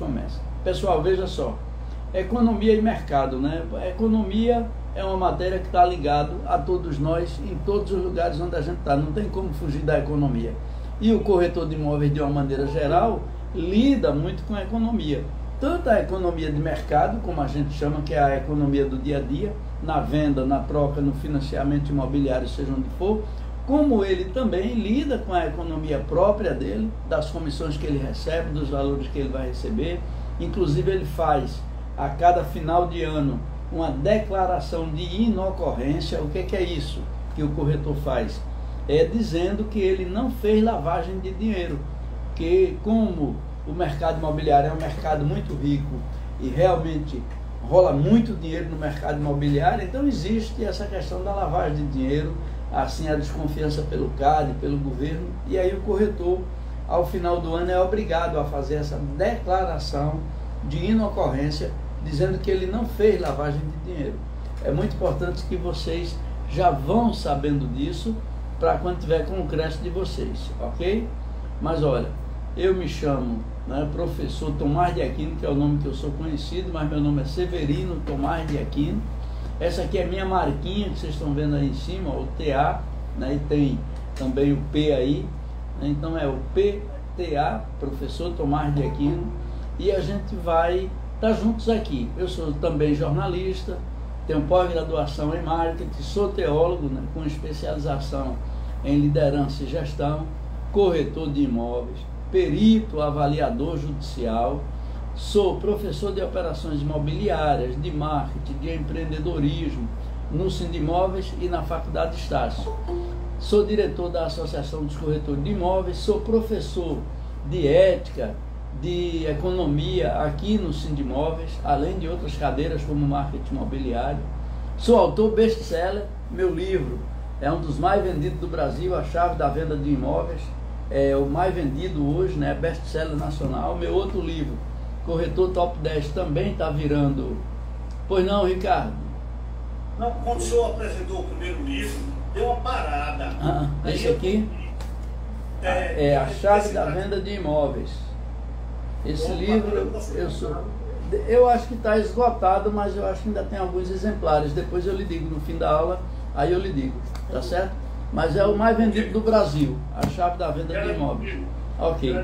começa. Pessoal, veja só, economia e mercado, né? A economia é uma matéria que está ligada a todos nós, em todos os lugares onde a gente está, não tem como fugir da economia. E o corretor de imóveis, de uma maneira geral, lida muito com a economia. Tanto a economia de mercado, como a gente chama, que é a economia do dia a dia, na venda, na troca, no financiamento imobiliário, seja onde for, como ele também lida com a economia própria dele, das comissões que ele recebe, dos valores que ele vai receber. Inclusive ele faz, a cada final de ano, uma declaração de inocorrência. O que é isso que o corretor faz? É dizendo que ele não fez lavagem de dinheiro, que como o mercado imobiliário é um mercado muito rico e realmente rola muito dinheiro no mercado imobiliário, então existe essa questão da lavagem de dinheiro, assim a desconfiança pelo CAD, pelo governo, e aí o corretor, ao final do ano, é obrigado a fazer essa declaração de inocorrência, dizendo que ele não fez lavagem de dinheiro. É muito importante que vocês já vão sabendo disso, para quando tiver com o crédito de vocês, ok? Mas olha, eu me chamo, né, professor Tomás de Aquino, que é o nome que eu sou conhecido, mas meu nome é Severino Tomás de Aquino. Essa aqui é a minha marquinha, que vocês estão vendo aí em cima, o TA, né, e tem também o P aí, né, então é o PTA, professor Tomás de Aquino, e a gente vai estar juntos aqui. Eu sou também jornalista, tenho pós-graduação em marketing, sou teólogo, né, com especialização em liderança e gestão, corretor de imóveis, perito avaliador judicial, sou professor de operações imobiliárias, de marketing, de empreendedorismo, no Sindimóveis e na Faculdade de Estácio. Sou diretor da Associação dos Corretores de Imóveis, sou professor de ética, de economia aqui no Sindimóveis, além de outras cadeiras como marketing imobiliário. Sou autor best-seller, meu livro é um dos mais vendidos do Brasil, A Chave da Venda de Imóveis, é o mais vendido hoje, né, best-seller nacional. Meu outro livro, Corretor Top 10, também está virando. Pois não, Ricardo? Não, quando o senhor apresentou o primeiro livro, deu uma parada. Esse aqui é A Chave da Venda de Imóveis. Esse livro, eu acho que está esgotado, mas eu acho que ainda tem alguns exemplares. Depois eu lhe digo, no fim da aula, aí eu lhe digo, tá certo? Mas é o mais vendido do Brasil, A Chave da Venda de Imóveis. Ok.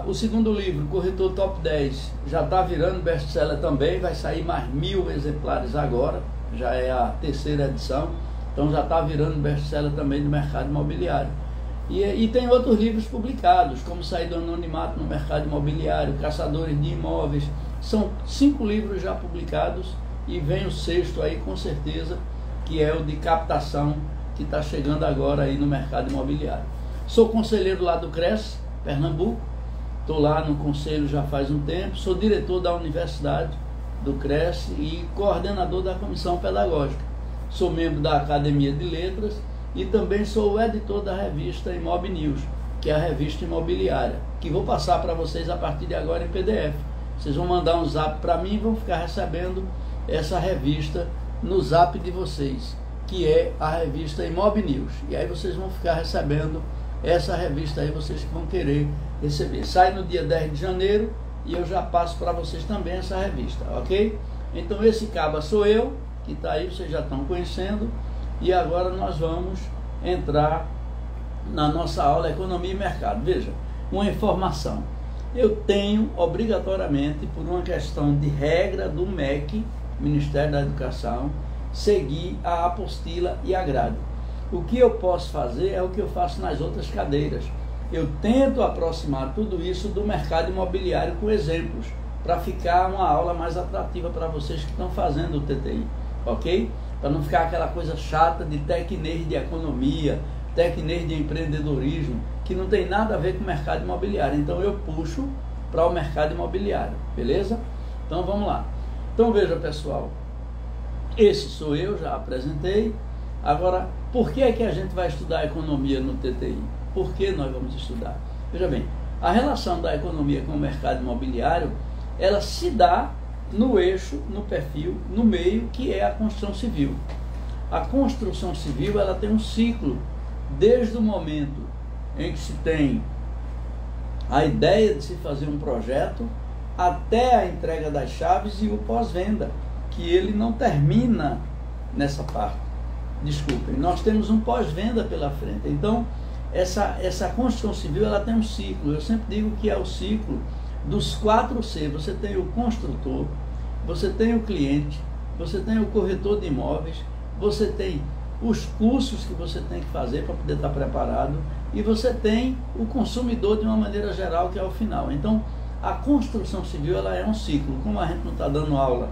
O segundo livro, Corretor Top 10, já está virando best-seller também, vai sair mais 1000 exemplares agora, já é a terceira edição, então já está virando best-seller também do mercado imobiliário. E tem outros livros publicados, como Sair do Anonimato no Mercado Imobiliário, Caçadores de Imóveis. São 5 livros já publicados e vem o 6º aí com certeza, que é o de captação, que está chegando agora aí no mercado imobiliário. Sou conselheiro lá do CRES, Pernambuco, estou lá no conselho já faz um tempo, sou diretor da universidade do CRES e coordenador da comissão pedagógica. Sou membro da Academia de Letras e também sou o editor da revista Imob News, que é a revista imobiliária, que vou passar para vocês a partir de agora em PDF. Vocês vão mandar um zap para mim e vão ficar recebendo essa revista no zap de vocês, que é a revista Imob News. E aí vocês vão ficar recebendo essa revista aí, vocês que vão querer receber. Sai no dia 10 de janeiro e eu já passo para vocês também essa revista, ok? Então esse caba sou eu, que está aí, vocês já estão conhecendo. E agora nós vamos entrar na nossa aula Economia e Mercado. Veja, uma informação. Eu tenho obrigatoriamente, por uma questão de regra do MEC, Ministério da Educação, seguir a apostila e a grade. O que eu posso fazer é o que eu faço nas outras cadeiras. Eu tento aproximar tudo isso do mercado imobiliário com exemplos, para ficar uma aula mais atrativa para vocês que estão fazendo o TTI, ok? Para não ficar aquela coisa chata de tecnês de economia, tecnês de empreendedorismo, que não tem nada a ver com o mercado imobiliário. Então eu puxo para o mercado imobiliário, beleza? Então vamos lá. Então veja, pessoal, esse sou eu, já apresentei. Agora, por que é que a gente vai estudar economia no TTI? Por que nós vamos estudar? Veja bem, a relação da economia com o mercado imobiliário, ela se dá no eixo, no perfil, no meio, que é a construção civil. A construção civil, ela tem um ciclo, desde o momento em que se tem a ideia de se fazer um projeto até a entrega das chaves e o pós-venda, que ele não termina nessa parte. Desculpem, nós temos um pós-venda pela frente. Então, essa construção civil, ela tem um ciclo. Eu sempre digo que é o ciclo dos 4 C. Você tem o construtor, você tem o cliente, você tem o corretor de imóveis, você tem os cursos que você tem que fazer para poder estar preparado, e você tem o consumidor de uma maneira geral, que é o final. Então, a construção civil, ela é um ciclo. Como a gente não está dando aula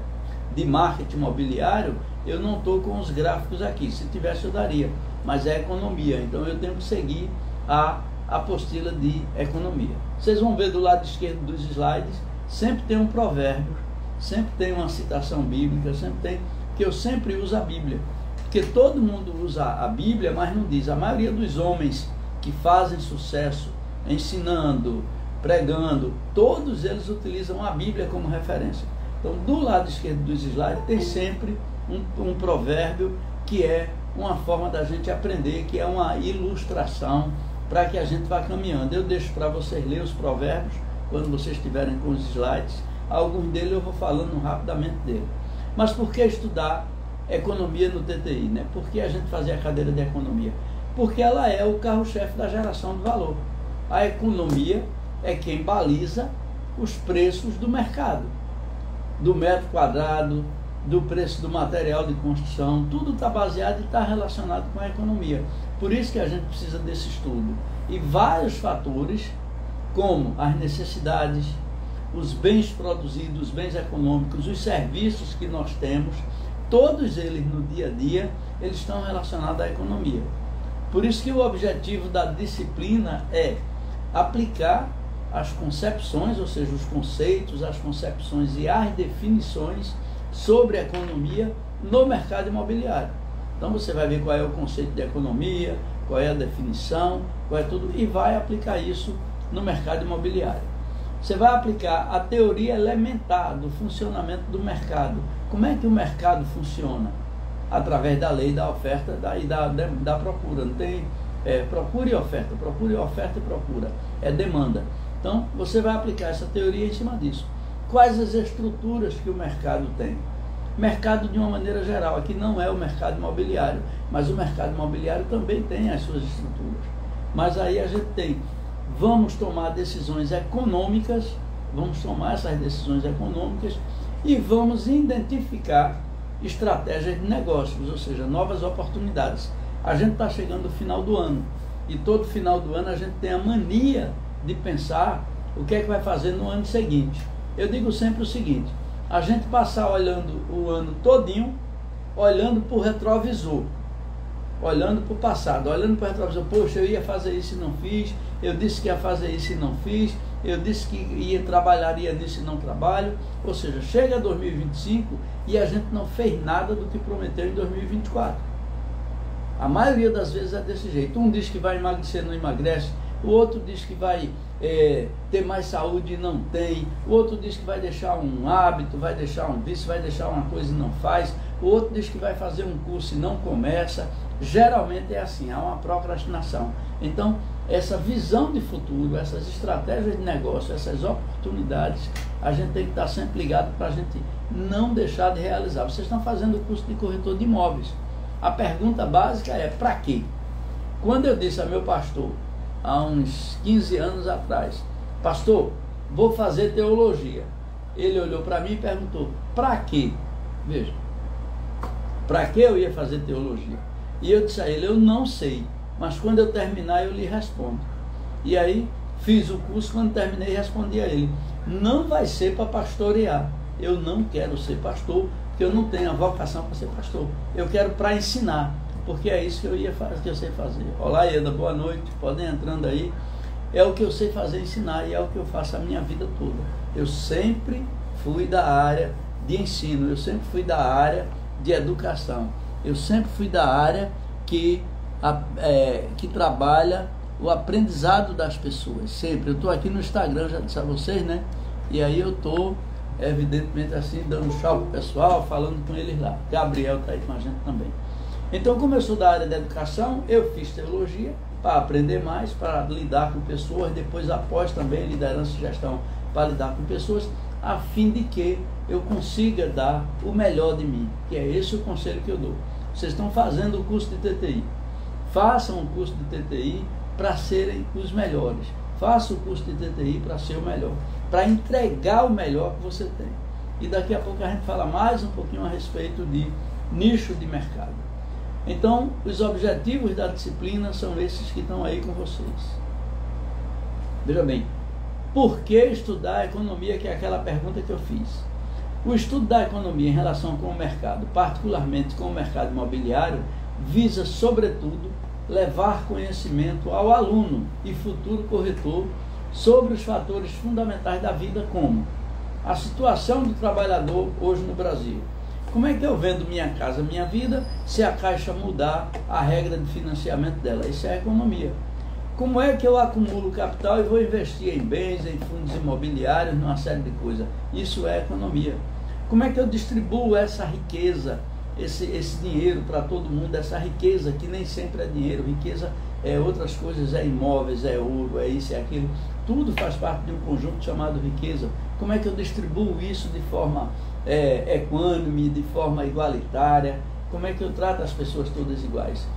de marketing imobiliário, eu não estou com os gráficos aqui. Se tivesse, eu daria. Mas é economia, então eu tenho que seguir a apostila de economia. Vocês vão ver do lado esquerdo dos slides, sempre tem um provérbio, sempre tem uma citação bíblica, sempre tem, que eu sempre uso a Bíblia. Porque todo mundo usa a Bíblia, mas não diz. A maioria dos homens que fazem sucesso ensinando, pregando, todos eles utilizam a Bíblia como referência. Então, do lado esquerdo dos slides tem sempre um provérbio, que é uma forma da gente aprender, que é uma ilustração para que a gente vá caminhando. Eu deixo para vocês ler os provérbios quando vocês estiverem com os slides. Alguns deles eu vou falando rapidamente dele. Mas por que estudar economia no TTI, né? Por que a gente fazer a cadeira de economia? Porque ela é o carro-chefe da geração de valor. A economia é quem baliza os preços do mercado, do metro quadrado, do preço do material de construção. Tudo está baseado e está relacionado com a economia. Por isso que a gente precisa desse estudo. E vários fatores, como as necessidades, os bens produzidos, os bens econômicos, os serviços que nós temos, todos eles no dia a dia, eles estão relacionados à economia. Por isso que o objetivo da disciplina é aplicar as concepções, ou seja, os conceitos, as concepções e as definições sobre a economia no mercado imobiliário. Então você vai ver qual é o conceito de economia, qual é a definição, qual é tudo, e vai aplicar isso no mercado imobiliário. Você vai aplicar a teoria elementar do funcionamento do mercado. Como é que o mercado funciona? Através da lei da oferta e da procura. Não tem procura e oferta e procura. É demanda. Então, você vai aplicar essa teoria em cima disso. Quais as estruturas que o mercado tem? Mercado de uma maneira geral. Aqui não é o mercado imobiliário, mas o mercado imobiliário também tem as suas estruturas. Mas aí a gente tem, vamos tomar decisões econômicas, vamos tomar essas decisões econômicas e vamos identificar estratégias de negócios, ou seja, novas oportunidades. A gente está chegando no final do ano, e todo final do ano a gente tem a mania de pensar o que é que vai fazer no ano seguinte. Eu digo sempre o seguinte: a gente passar olhando o ano todinho, olhando para o retrovisor, olhando para o passado, olhando para o retrovisor. Poxa, eu ia fazer isso e não fiz, eu disse que ia fazer isso e não fiz, eu disse que ia trabalharia nisso e não trabalho. Ou seja, chega 2025 e a gente não fez nada do que prometeu em 2024. A maioria das vezes é desse jeito. Um diz que vai emagrecer e não emagrece, o outro diz que vai ter mais saúde e não tem, o outro diz que vai deixar um hábito, vai deixar um vício, vai deixar uma coisa e não faz, o outro diz que vai fazer um curso e não começa. Geralmente é assim, há uma procrastinação. Então, essa visão de futuro, essas estratégias de negócio, essas oportunidades, a gente tem que estar sempre ligado para a gente não deixar de realizar. Vocês estão fazendo o curso de corretor de imóveis. A pergunta básica é: para quê? Quando eu disse a meu pastor, há uns 15 anos atrás, pastor, vou fazer teologia, ele olhou para mim e perguntou: para quê? Veja, para que eu ia fazer teologia? E eu disse a ele: eu não sei, mas quando eu terminar eu lhe respondo. E aí fiz o curso, quando terminei respondi a ele: não vai ser para pastorear, eu não quero ser pastor, porque eu não tenho a vocação para ser pastor, eu quero para ensinar, porque é isso que eu sei fazer. Olá, Ieda, boa noite, podem entrando aí. É o que eu sei fazer, ensinar, e é o que eu faço a minha vida toda. Eu sempre fui da área de ensino, eu sempre fui da área de educação, eu sempre fui da área que trabalha o aprendizado das pessoas, sempre. Eu estou aqui no Instagram, já disse a vocês, né? E aí eu estou, evidentemente, assim, dando um tchau pro pessoal, falando com eles lá. Gabriel está aí com a gente também. Então, como eu sou da área da educação, eu fiz teologia, para aprender mais, para lidar com pessoas, depois após também liderança e gestão para lidar com pessoas, a fim de que eu consiga dar o melhor de mim, que é esse o conselho que eu dou. Vocês estão fazendo o curso de TTI, façam o curso de TTI para serem os melhores, façam o curso de TTI para ser o melhor, para entregar o melhor que você tem. E daqui a pouco a gente fala mais um pouquinho a respeito de nicho de mercado. Então, os objetivos da disciplina são esses que estão aí com vocês. Veja bem, por que estudar a economia, que é aquela pergunta que eu fiz? O estudo da economia em relação com o mercado, particularmente com o mercado imobiliário, visa, sobretudo, levar conhecimento ao aluno e futuro corretor sobre os fatores fundamentais da vida, como a situação do trabalhador hoje no Brasil. Como é que eu vendo minha casa, minha vida, se a Caixa mudar a regra de financiamento dela? Isso é economia. Como é que eu acumulo capital e vou investir em bens, em fundos imobiliários, numa série de coisas? Isso é economia. Como é que eu distribuo essa riqueza, esse dinheiro para todo mundo, essa riqueza que nem sempre é dinheiro, riqueza é outras coisas, é imóveis, é ouro, é isso, é aquilo. Tudo faz parte de um conjunto chamado riqueza. Como é que eu distribuo isso de forma equânime, de forma igualitária? Como é que eu trato as pessoas todas iguais?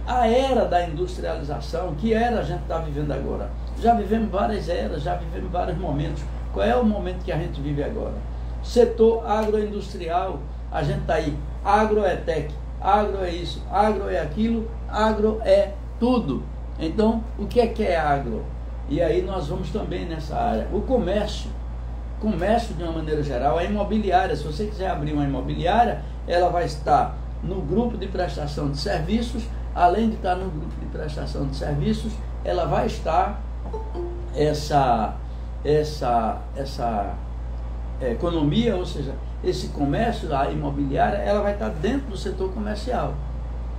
A era da industrialização, que era a gente está vivendo agora? Já vivemos várias eras, já vivemos vários momentos. Qual é o momento que a gente vive agora? Setor agroindustrial, a gente está aí. Agro é tech, agro é isso, agro é aquilo, agro é tudo. Então, o que é agro? E aí nós vamos também nessa área. O comércio de uma maneira geral, a imobiliária. Se você quiser abrir uma imobiliária, ela vai estar no grupo de prestação de serviços. Além de estar no grupo de prestação de serviços, ela vai estar essa economia, ou seja, esse comércio, a imobiliária, ela vai estar dentro do setor comercial.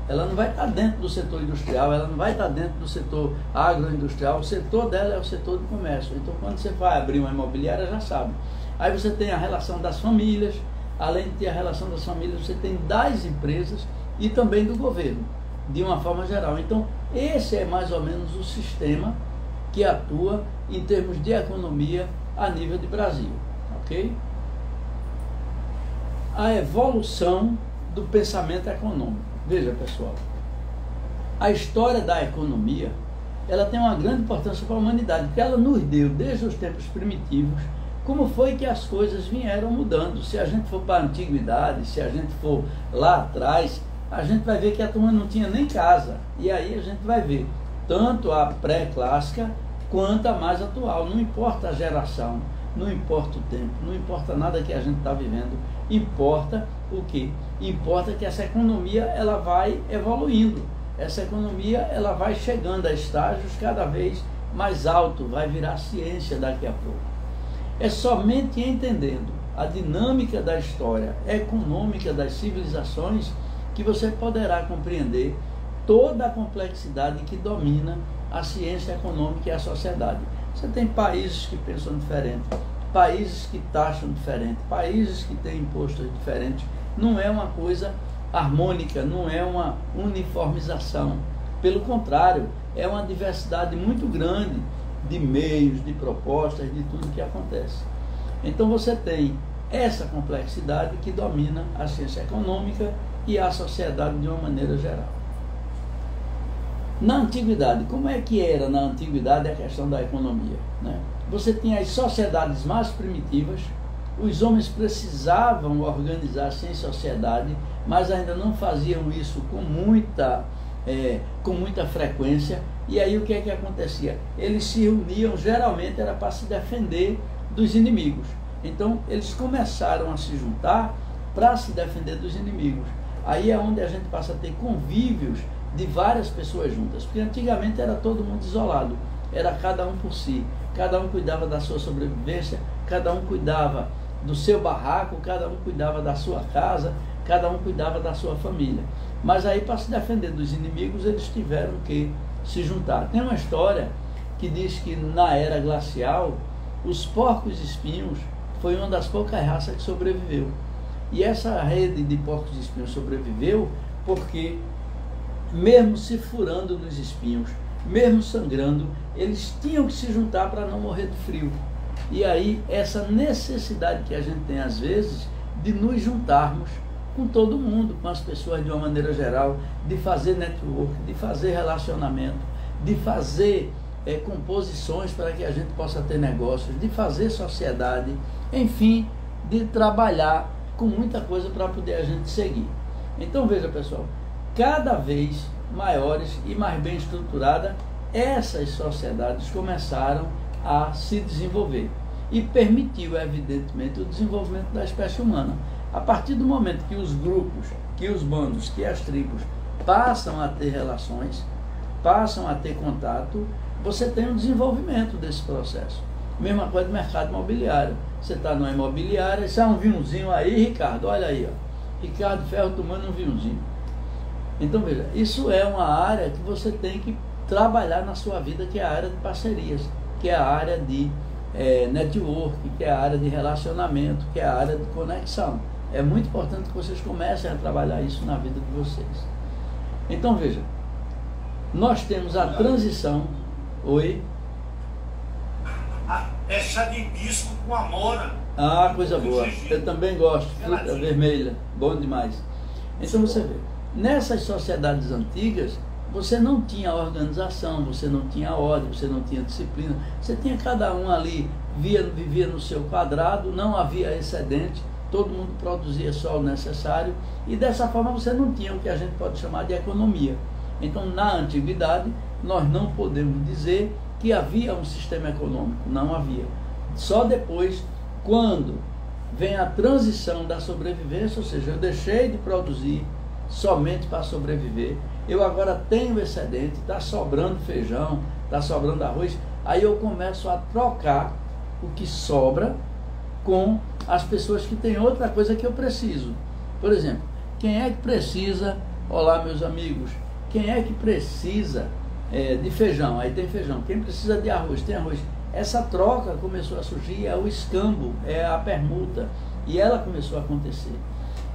Ela não vai estar dentro do setor industrial, ela não vai estar dentro do setor agroindustrial. O setor dela é o setor do comércio. Então, quando você vai abrir uma imobiliária, já sabe. Aí você tem a relação das famílias, além de ter a relação das famílias, você tem das empresas e também do governo, de uma forma geral. Então, esse é mais ou menos o sistema que atua em termos de economia a nível de Brasil, ok? A evolução do pensamento econômico. Veja, pessoal, a história da economia, ela tem uma grande importância para a humanidade, porque ela nos deu, desde os tempos primitivos, como foi que as coisas vieram mudando. Se a gente for para a antiguidade, se a gente for lá atrás, a gente vai ver que a turma não tinha nem casa. E aí a gente vai ver tanto a pré-clássica quanto a mais atual. Não importa a geração, não importa o tempo, não importa nada que a gente está vivendo. Importa o quê? Importa que essa economia ela vai evoluindo. Essa economia ela vai chegando a estágios cada vez mais altos, vai virar ciência daqui a pouco. É somente entendendo a dinâmica da história econômica das civilizações que você poderá compreender toda a complexidade que domina a ciência econômica e a sociedade. Você tem países que pensam diferente, países que taxam diferente, países que têm impostos diferentes. Não é uma coisa harmônica, não é uma uniformização. Pelo contrário, é uma diversidade muito grande de meios, de propostas, de tudo que acontece. Então você tem essa complexidade que domina a ciência econômica e a sociedade de uma maneira geral. Na antiguidade, como é que era na antiguidade a questão da economia, né? Você tinha as sociedades mais primitivas, os homens precisavam organizar-se em sociedade, mas ainda não faziam isso com muita frequência. E aí o que é que acontecia? Eles se reuniam, geralmente era para se defender dos inimigos. Então eles começaram a se juntar para se defender dos inimigos. Aí é onde a gente passa a ter convívios de várias pessoas juntas, porque antigamente era todo mundo isolado, era cada um por si, cada um cuidava da sua sobrevivência, cada um cuidava do seu barraco, cada um cuidava da sua casa, cada um cuidava da sua família. Mas aí, para se defender dos inimigos, eles tiveram que se juntar. Tem uma história que diz que na era glacial, os porcos espinhos foi uma das poucas raças que sobreviveu. E essa rede de porcos espinhos sobreviveu porque, mesmo se furando nos espinhos, mesmo sangrando, eles tinham que se juntar para não morrer de frio. E aí, essa necessidade que a gente tem às vezes de nos juntarmos com todo mundo, com as pessoas de uma maneira geral, de fazer network, de fazer relacionamento, de fazer composições para que a gente possa ter negócios, de fazer sociedade, enfim, de trabalhar com muita coisa para poder a gente seguir. Então veja, pessoal, cada vez maiores e mais bem estruturadas, essas sociedades começaram a se desenvolver e permitiu, evidentemente, o desenvolvimento da espécie humana. A partir do momento que os grupos, que os bandos, que as tribos passam a ter relações, passam a ter contato, você tem um desenvolvimento desse processo. Mesma coisa do mercado imobiliário. Você está numa imobiliária, sai um vinhozinho aí, Ricardo, olha aí, ó. Ricardo Ferro tomando um vinhozinho. Então veja, isso é uma área que você tem que trabalhar na sua vida, que é a área de parcerias, que é a área de network, que é a área de relacionamento, que é a área de conexão. É muito importante que vocês comecem a trabalhar isso na vida de vocês. Então veja, nós temos a transição. Oi? É chá de hibisco com amora. Ah, coisa boa. Eu também gosto. Fruta vermelha. Bom demais. Então você vê, nessas sociedades antigas, você não tinha organização, você não tinha ordem, você não tinha disciplina. Você tinha cada um ali, vivia no seu quadrado, não havia excedente, todo mundo produzia só o necessário, e dessa forma você não tinha o que a gente pode chamar de economia. Então, na antiguidade, nós não podemos dizer que havia um sistema econômico, não havia. Só depois, quando vem a transição da sobrevivência, ou seja, eu deixei de produzir somente para sobreviver, eu agora tenho excedente, está sobrando feijão, está sobrando arroz, aí eu começo a trocar o que sobra com as pessoas que têm outra coisa que eu preciso. Por exemplo, quem é que precisa, olá meus amigos, quem é que precisa de feijão? Aí tem feijão. Quem precisa de arroz? Tem arroz. Essa troca começou a surgir, é o escambo, é a permuta, e ela começou a acontecer.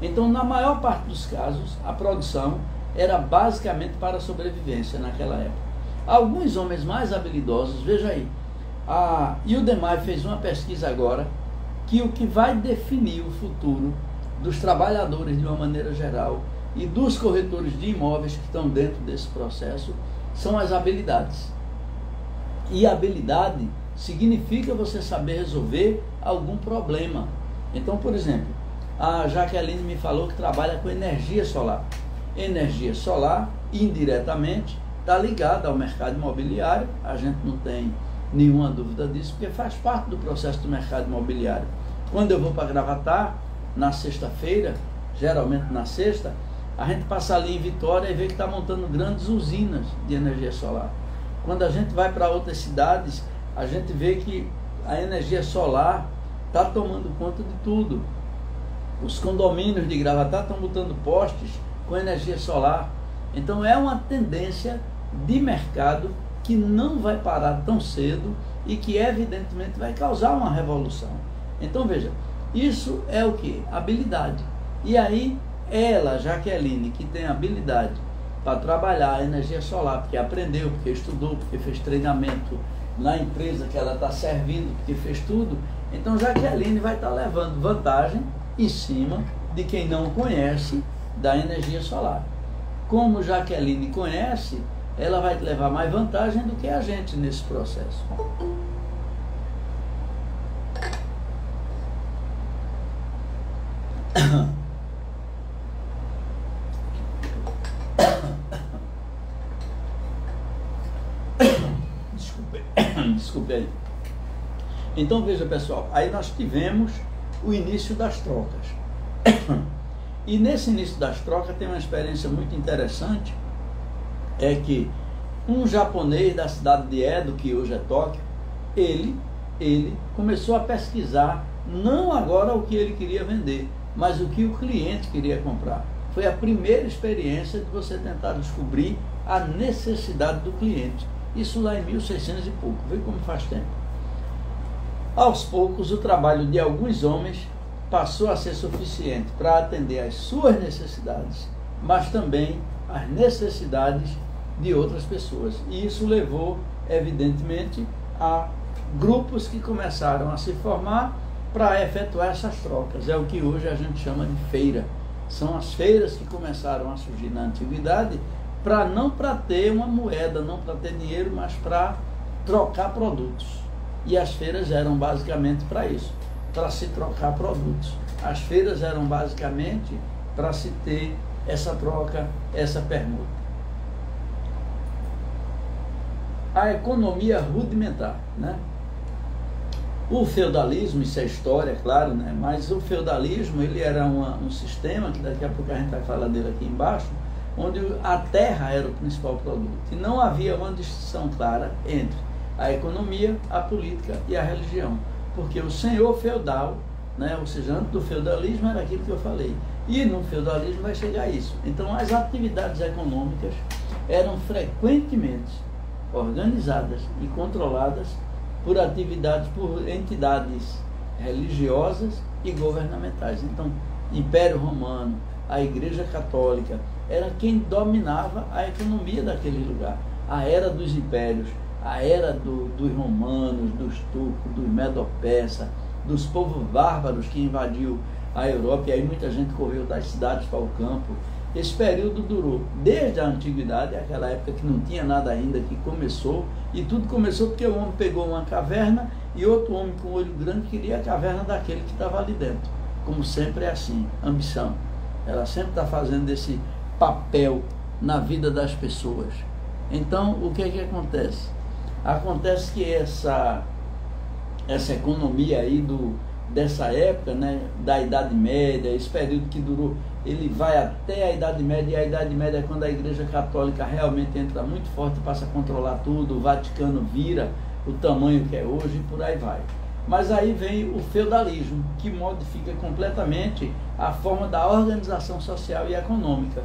Então, na maior parte dos casos, a produção era basicamente para a sobrevivência naquela época. Alguns homens mais habilidosos, veja aí, a Udemy fez uma pesquisa agora, que o que vai definir o futuro dos trabalhadores de uma maneira geral e dos corretores de imóveis que estão dentro desse processo são as habilidades. E habilidade significa você saber resolver algum problema. Então, por exemplo, a Jaqueline me falou que trabalha com energia solar. Energia solar, indiretamente, está ligada ao mercado imobiliário, a gente não tem nenhuma dúvida disso, porque faz parte do processo do mercado imobiliário. Quando eu vou para Gravatar, na sexta-feira, geralmente na sexta, a gente passa ali em Vitória e vê que está montando grandes usinas de energia solar. Quando a gente vai para outras cidades, a gente vê que a energia solar está tomando conta de tudo. Os condomínios de Gravatar estão botando postes com energia solar. Então é uma tendência de mercado que não vai parar tão cedo e que evidentemente vai causar uma revolução. Então veja, isso é o que? Habilidade. E aí ela, Jaqueline, que tem habilidade para trabalhar a energia solar, porque aprendeu, porque estudou, porque fez treinamento na empresa que ela está servindo, porque fez tudo, então Jaqueline vai estar levando vantagem em cima de quem não conhece da energia solar. Como Jaqueline conhece, ela vai levar mais vantagem do que a gente nesse processo. Desculpe aí. Então veja, pessoal, aí nós tivemos o início das trocas. E nesse início das trocas tem uma experiência muito interessante, é que um japonês da cidade de Edo, que hoje é Tóquio, ele começou a pesquisar, não agora o que ele queria vender, mas o que o cliente queria comprar. Foi a primeira experiência de você tentar descobrir a necessidade do cliente. Isso lá em 1600 e pouco, vê como faz tempo. Aos poucos, o trabalho de alguns homens passou a ser suficiente para atender às suas necessidades, mas também às necessidades de outras pessoas. E isso levou, evidentemente, a grupos que começaram a se formar para efetuar essas trocas. É o que hoje a gente chama de feira. São as feiras que começaram a surgir na antiguidade, não para ter uma moeda, não para ter dinheiro, mas para trocar produtos. E as feiras eram basicamente para isso, para se trocar produtos. As feiras eram basicamente para se ter essa troca, essa permuta. A economia rudimentar, né? O feudalismo, isso é história, claro, né? Mas o feudalismo, ele era um sistema, que daqui a pouco a gente vai falar dele aqui embaixo, onde a terra era o principal produto. E não havia uma distinção clara entre a economia, a política e a religião. Porque o senhor feudal, né? Ou seja, antes do feudalismo era aquilo que eu falei. E no feudalismo vai chegar isso. Então as atividades econômicas eram frequentemente organizadas e controladas por entidades religiosas e governamentais. Então, Império Romano, a Igreja Católica, era quem dominava a economia daquele lugar. A era dos impérios, a era dos romanos, dos turcos, dos medo-persas, dos povos bárbaros que invadiu a Europa, e aí muita gente correu das cidades para o campo. Esse período durou desde a antiguidade, aquela época que não tinha nada ainda, que começou, e tudo começou porque o homem pegou uma caverna e outro homem com olho grande queria a caverna daquele que estava ali dentro. Como sempre é assim, ambição. Ela sempre está fazendo esse papel na vida das pessoas. Então, o que é que acontece? Acontece que essa economia aí dessa época, né, da Idade Média, esse período que durou, ele vai até a Idade Média, e a Idade Média é quando a Igreja Católica realmente entra muito forte e passa a controlar tudo, o Vaticano vira o tamanho que é hoje e por aí vai. Mas aí vem o feudalismo, que modifica completamente a forma da organização social e econômica.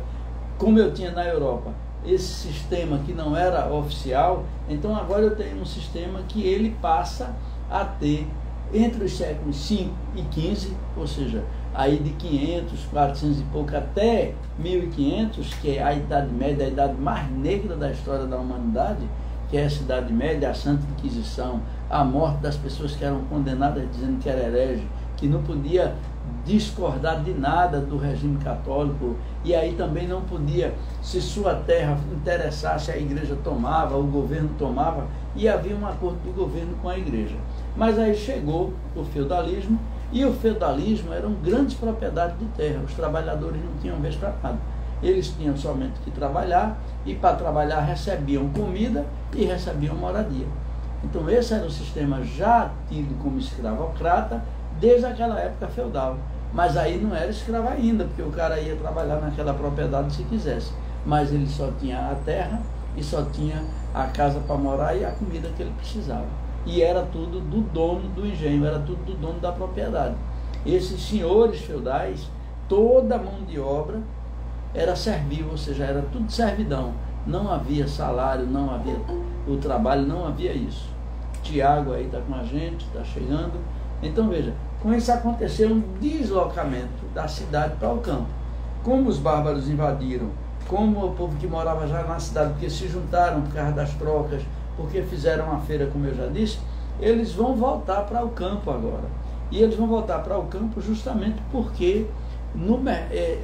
Como eu tinha na Europa esse sistema que não era oficial, então agora eu tenho um sistema que ele passa a ter entre os séculos 5 e 15, ou seja, aí de 500, 400 e pouco até 1500, que é a Idade Média, a idade mais negra da história da humanidade, que é essa Idade Média, a Santa Inquisição, a morte das pessoas que eram condenadas dizendo que era herege, que não podia discordar de nada do regime católico, e aí também não podia, se sua terra interessasse, a igreja tomava, o governo tomava, e havia um acordo do governo com a igreja. Mas aí chegou o feudalismo, e o feudalismo eram grandes propriedades de terra, os trabalhadores não tinham vez para nada. Eles tinham somente que trabalhar, e para trabalhar recebiam comida e recebiam moradia. Então esse era o sistema já tido como escravocrata desde aquela época feudal. Mas aí não era escravo ainda, porque o cara ia trabalhar naquela propriedade se quisesse. Mas ele só tinha a terra e só tinha a casa para morar e a comida que ele precisava. E era tudo do dono do engenho, era tudo do dono da propriedade. Esses senhores feudais, toda a mão de obra era servil, ou seja, era tudo servidão. Não havia salário, não havia o trabalho, não havia isso. Tiago aí está com a gente, está chegando. Então veja, com isso aconteceu um deslocamento da cidade para o campo. Como os bárbaros invadiram, como o povo que morava já na cidade, porque se juntaram por causa das trocas, porque fizeram uma feira, como eu já disse, eles vão voltar para o campo agora. E eles vão voltar para o campo justamente porque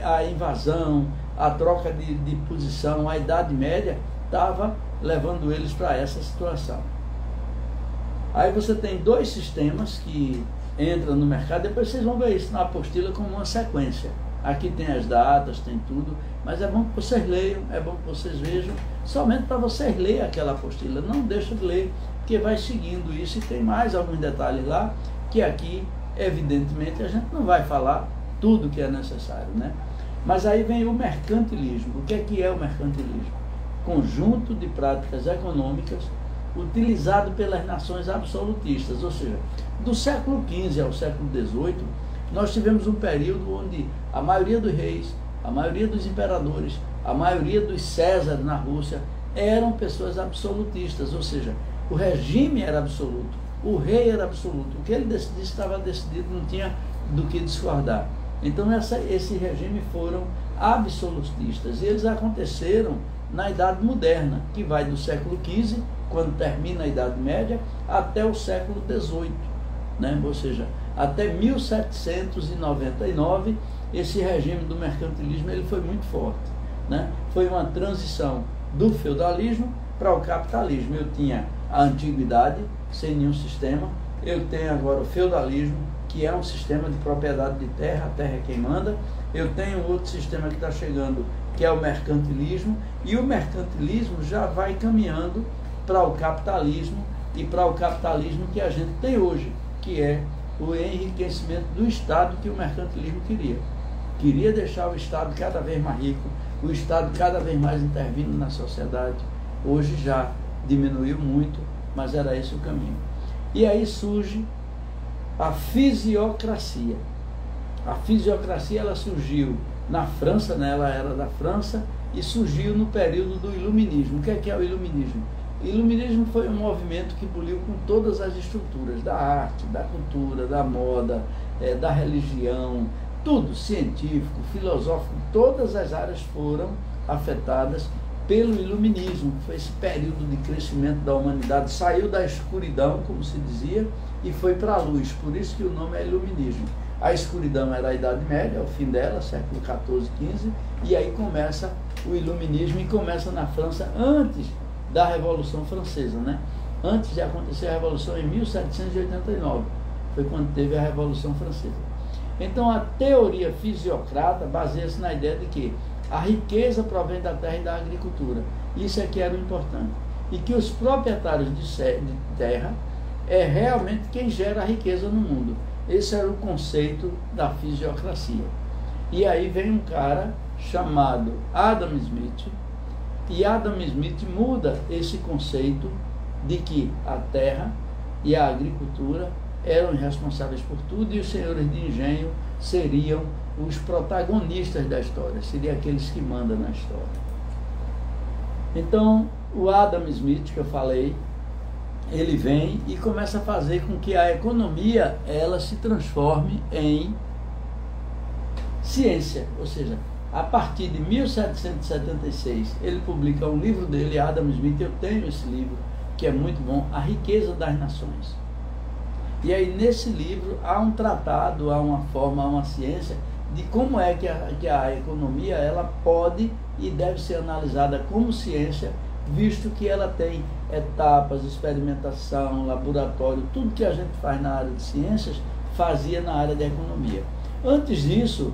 a invasão, a troca de posição, a Idade Média estava levando eles para essa situação. Aí você tem dois sistemas que entram no mercado, depois vocês vão ver isso na apostila como uma sequência. Aqui tem as datas, tem tudo, mas é bom que vocês leiam, é bom que vocês vejam, somente para vocês lerem aquela apostila. Não deixa de ler, porque vai seguindo isso e tem mais alguns detalhes lá, que aqui, evidentemente, a gente não vai falar tudo que é necessário, né? Mas aí vem o mercantilismo. O que é o mercantilismo? Conjunto de práticas econômicas utilizado pelas nações absolutistas, ou seja, do século XV ao século XVIII, nós tivemos um período onde a maioria dos reis, a maioria dos imperadores, a maioria dos Césares na Rússia eram pessoas absolutistas, ou seja, o regime era absoluto, o rei era absoluto, o que ele decidisse estava decidido, não tinha do que discordar. Então esse regime foram absolutistas, e eles aconteceram na Idade Moderna, que vai do século XV, quando termina a Idade Média, até o século XVIII, né? Ou seja, até 1799, esse regime do mercantilismo ele foi muito forte, né? Foi uma transição do feudalismo para o capitalismo. Eu tinha a antiguidade, sem nenhum sistema, eu tenho agora o feudalismo, que é um sistema de propriedade de terra, a terra é quem manda. Eu tenho outro sistema que está chegando, que é o mercantilismo, e o mercantilismo já vai caminhando para o capitalismo, e para o capitalismo que a gente tem hoje, que é o enriquecimento do Estado que o mercantilismo queria. Queria deixar o Estado cada vez mais rico, o Estado cada vez mais intervindo na sociedade. Hoje já diminuiu muito, mas era esse o caminho. E aí surge a fisiocracia. A fisiocracia ela surgiu na França, né? Ela era da França e surgiu no período do Iluminismo. O que é o Iluminismo? O Iluminismo foi um movimento que buliu com todas as estruturas da arte, da cultura, da moda, da religião, tudo, científico, filosófico, todas as áreas foram afetadas pelo Iluminismo. Foi esse período de crescimento da humanidade, saiu da escuridão, como se dizia, e foi para a luz, por isso que o nome é Iluminismo. A escuridão era a Idade Média, o fim dela, século XIV, XV, e aí começa o Iluminismo, e começa na França antes da Revolução Francesa, né? Antes de acontecer a Revolução em 1789, foi quando teve a Revolução Francesa. Então a teoria fisiocrata baseia-se na ideia de que a riqueza provém da terra e da agricultura. Isso é que era o importante. E que os proprietários de terra é realmente quem gera a riqueza no mundo. Esse era o conceito da fisiocracia. E aí vem um cara chamado Adam Smith, e Adam Smith muda esse conceito de que a terra e a agricultura eram responsáveis por tudo, e os senhores de engenho seriam os protagonistas da história, seriam aqueles que mandam na história. Então, o Adam Smith, que eu falei, ele vem e começa a fazer com que a economia ela se transforme em ciência, ou seja, a partir de 1776, ele publica um livro dele, Adam Smith, eu tenho esse livro, que é muito bom, A Riqueza das Nações. E aí nesse livro há um tratado, há uma forma, há uma ciência de como é que a economia ela pode e deve ser analisada como ciência, visto que ela tem etapas, experimentação, laboratório, tudo que a gente faz na área de ciências, fazia na área da economia. Antes disso,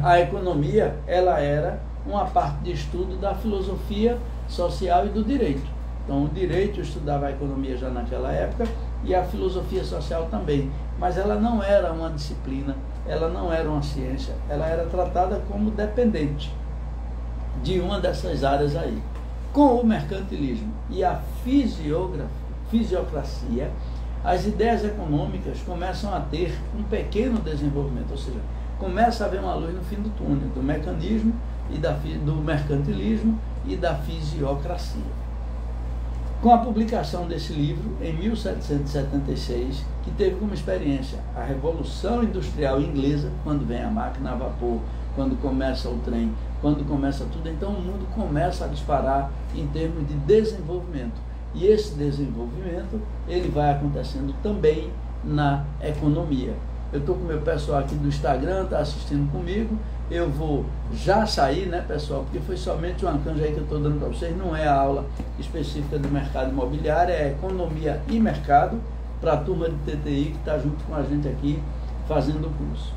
a economia ela era uma parte de estudo da filosofia social e do direito. Então o direito estudava a economia já naquela época e a filosofia social também, mas ela não era uma disciplina, ela não era uma ciência, ela era tratada como dependente de uma dessas áreas aí. Com o mercantilismo e a fisiocracia, as ideias econômicas começam a ter um pequeno desenvolvimento, ou seja, começa a haver uma luz no fim do túnel, do mecanismo e do mercantilismo e da fisiocracia. Com a publicação desse livro, em 1776, que teve como experiência a Revolução Industrial Inglesa, quando vem a máquina a vapor, quando começa o trem, quando começa tudo, então o mundo começa a disparar em termos de desenvolvimento. E esse desenvolvimento, ele vai acontecendo também na economia. Eu estou com o meu pessoal aqui do Instagram, está assistindo comigo. Eu vou já sair, né, pessoal, porque foi somente uma canja aí que eu estou dando para vocês, não é a aula específica do mercado imobiliário, é economia e mercado, para a turma de TTI que está junto com a gente aqui fazendo o curso.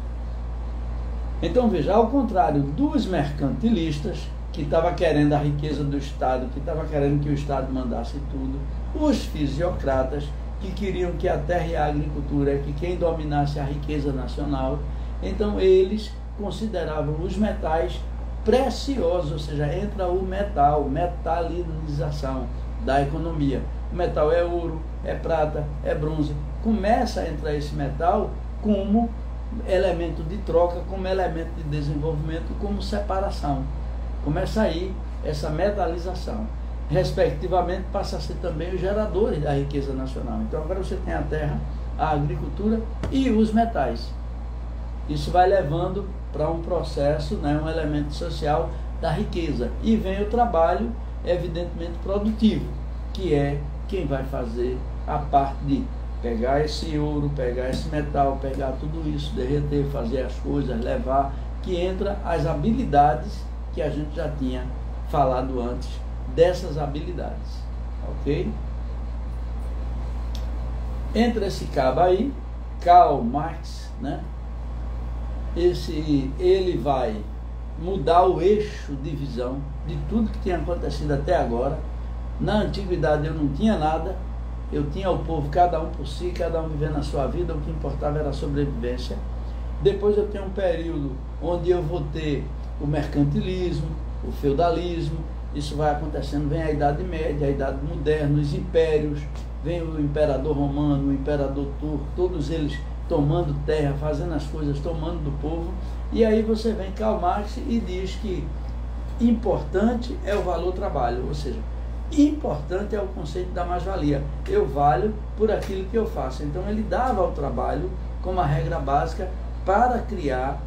Então veja, ao contrário dos mercantilistas, que estavam querendo a riqueza do Estado, que estavam querendo que o Estado mandasse tudo, os fisiocratas, que queriam que a terra e a agricultura, que quem dominasse a riqueza nacional, então eles consideravam os metais preciosos, ou seja, entra o metal, metalização da economia. O metal é ouro, é prata, é bronze. Começa a entrar esse metal como elemento de troca, como elemento de desenvolvimento, como separação. Começa aí essa metalização. Respectivamente, passa a ser também os geradores da riqueza nacional. Então agora você tem a terra, a agricultura e os metais. Isso vai levando para um processo, né, um elemento social da riqueza. E vem o trabalho, evidentemente, produtivo, que é quem vai fazer a parte de pegar esse ouro, pegar esse metal, pegar tudo isso, derreter, fazer as coisas, levar, que entra as habilidades que a gente já tinha falado antes, dessas habilidades, ok? Entra esse cabo aí, Karl Marx, né? Ele vai mudar o eixo de visão de tudo que tinha acontecido até agora. Na antiguidade eu não tinha nada, eu tinha o povo, cada um por si, cada um vivendo a sua vida, o que importava era a sobrevivência. Depois eu tenho um período onde eu vou ter o mercantilismo, o feudalismo, isso vai acontecendo, vem a Idade Média, a Idade Moderna, os impérios, vem o imperador romano, o imperador turco, todos eles tomando terra, fazendo as coisas, tomando do povo, e aí você vem Karl Marx e diz que importante é o valor trabalho, ou seja, importante é o conceito da mais-valia, eu valho por aquilo que eu faço. Então ele dava ao trabalho como a regra básica para criar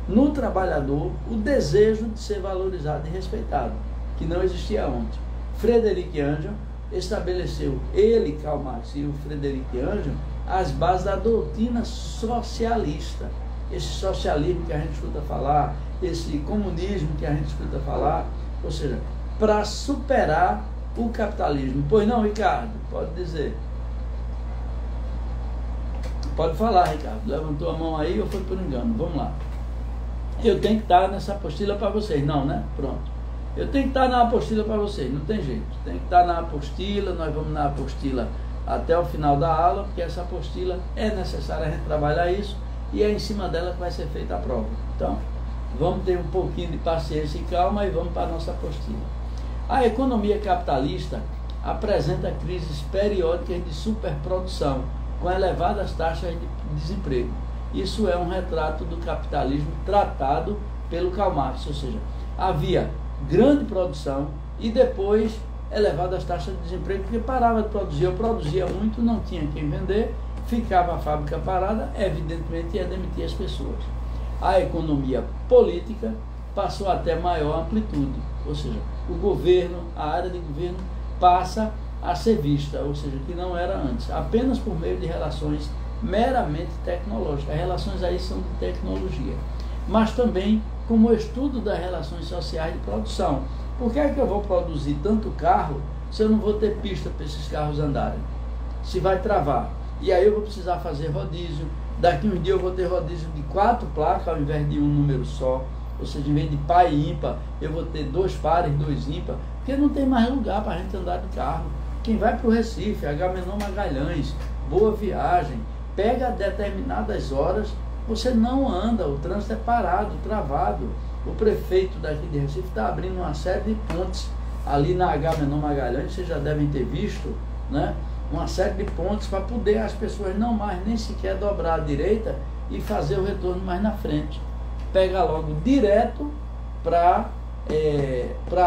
no trabalhador o desejo de ser valorizado e respeitado, que não existia ontem. Frederic Engels estabeleceu, ele, Karl Marx e o Frederic Engels, as bases da doutrina socialista. Esse socialismo que a gente escuta falar, esse comunismo que a gente escuta falar, ou seja, para superar o capitalismo. Pois não, Ricardo? Pode dizer. Pode falar, Ricardo. Levantou a mão aí ou foi por engano? Vamos lá. Eu tenho que estar nessa apostila para vocês. Não, né? Pronto. Eu tenho que estar na apostila para vocês. Não tem jeito. Tem que estar na apostila. Nós vamos na apostila até o final da aula, porque essa apostila é necessária a gente trabalhar isso e é em cima dela que vai ser feita a prova. Então, vamos ter um pouquinho de paciência e calma e vamos para a nossa apostila. A economia capitalista apresenta crises periódicas de superprodução, com elevadas taxas de desemprego. Isso é um retrato do capitalismo tratado pelo Karl Marx, ou seja, havia grande produção e depois elevadas taxas de desemprego, porque parava de produzir. Eu produzia muito, não tinha quem vender, ficava a fábrica parada, evidentemente ia demitir as pessoas. A economia política passou a ter maior amplitude, ou seja, o governo, a área de governo passa a ser vista, ou seja, que não era antes, apenas por meio de relações meramente tecnológicas. As relações aí são de tecnologia, mas também como o estudo das relações sociais de produção. Por que é que eu vou produzir tanto carro se eu não vou ter pista para esses carros andarem? Se vai travar. E aí eu vou precisar fazer rodízio. Daqui uns dias eu vou ter rodízio de 4 placas ao invés de um número só. Ou seja, em vez de par e ímpar, eu vou ter 2 pares, 2 ímpar. Porque não tem mais lugar para a gente andar de carro. Quem vai para o Recife, Agamenon Magalhães, Boa Viagem, pega determinadas horas, você não anda, o trânsito é parado, travado. O prefeito daqui de Recife está abrindo uma série de pontes ali na Agamenon Magalhães, vocês já devem ter visto, né? Uma série de pontes para poder as pessoas não mais nem sequer dobrar à direita e fazer o retorno mais na frente. Pega logo direto para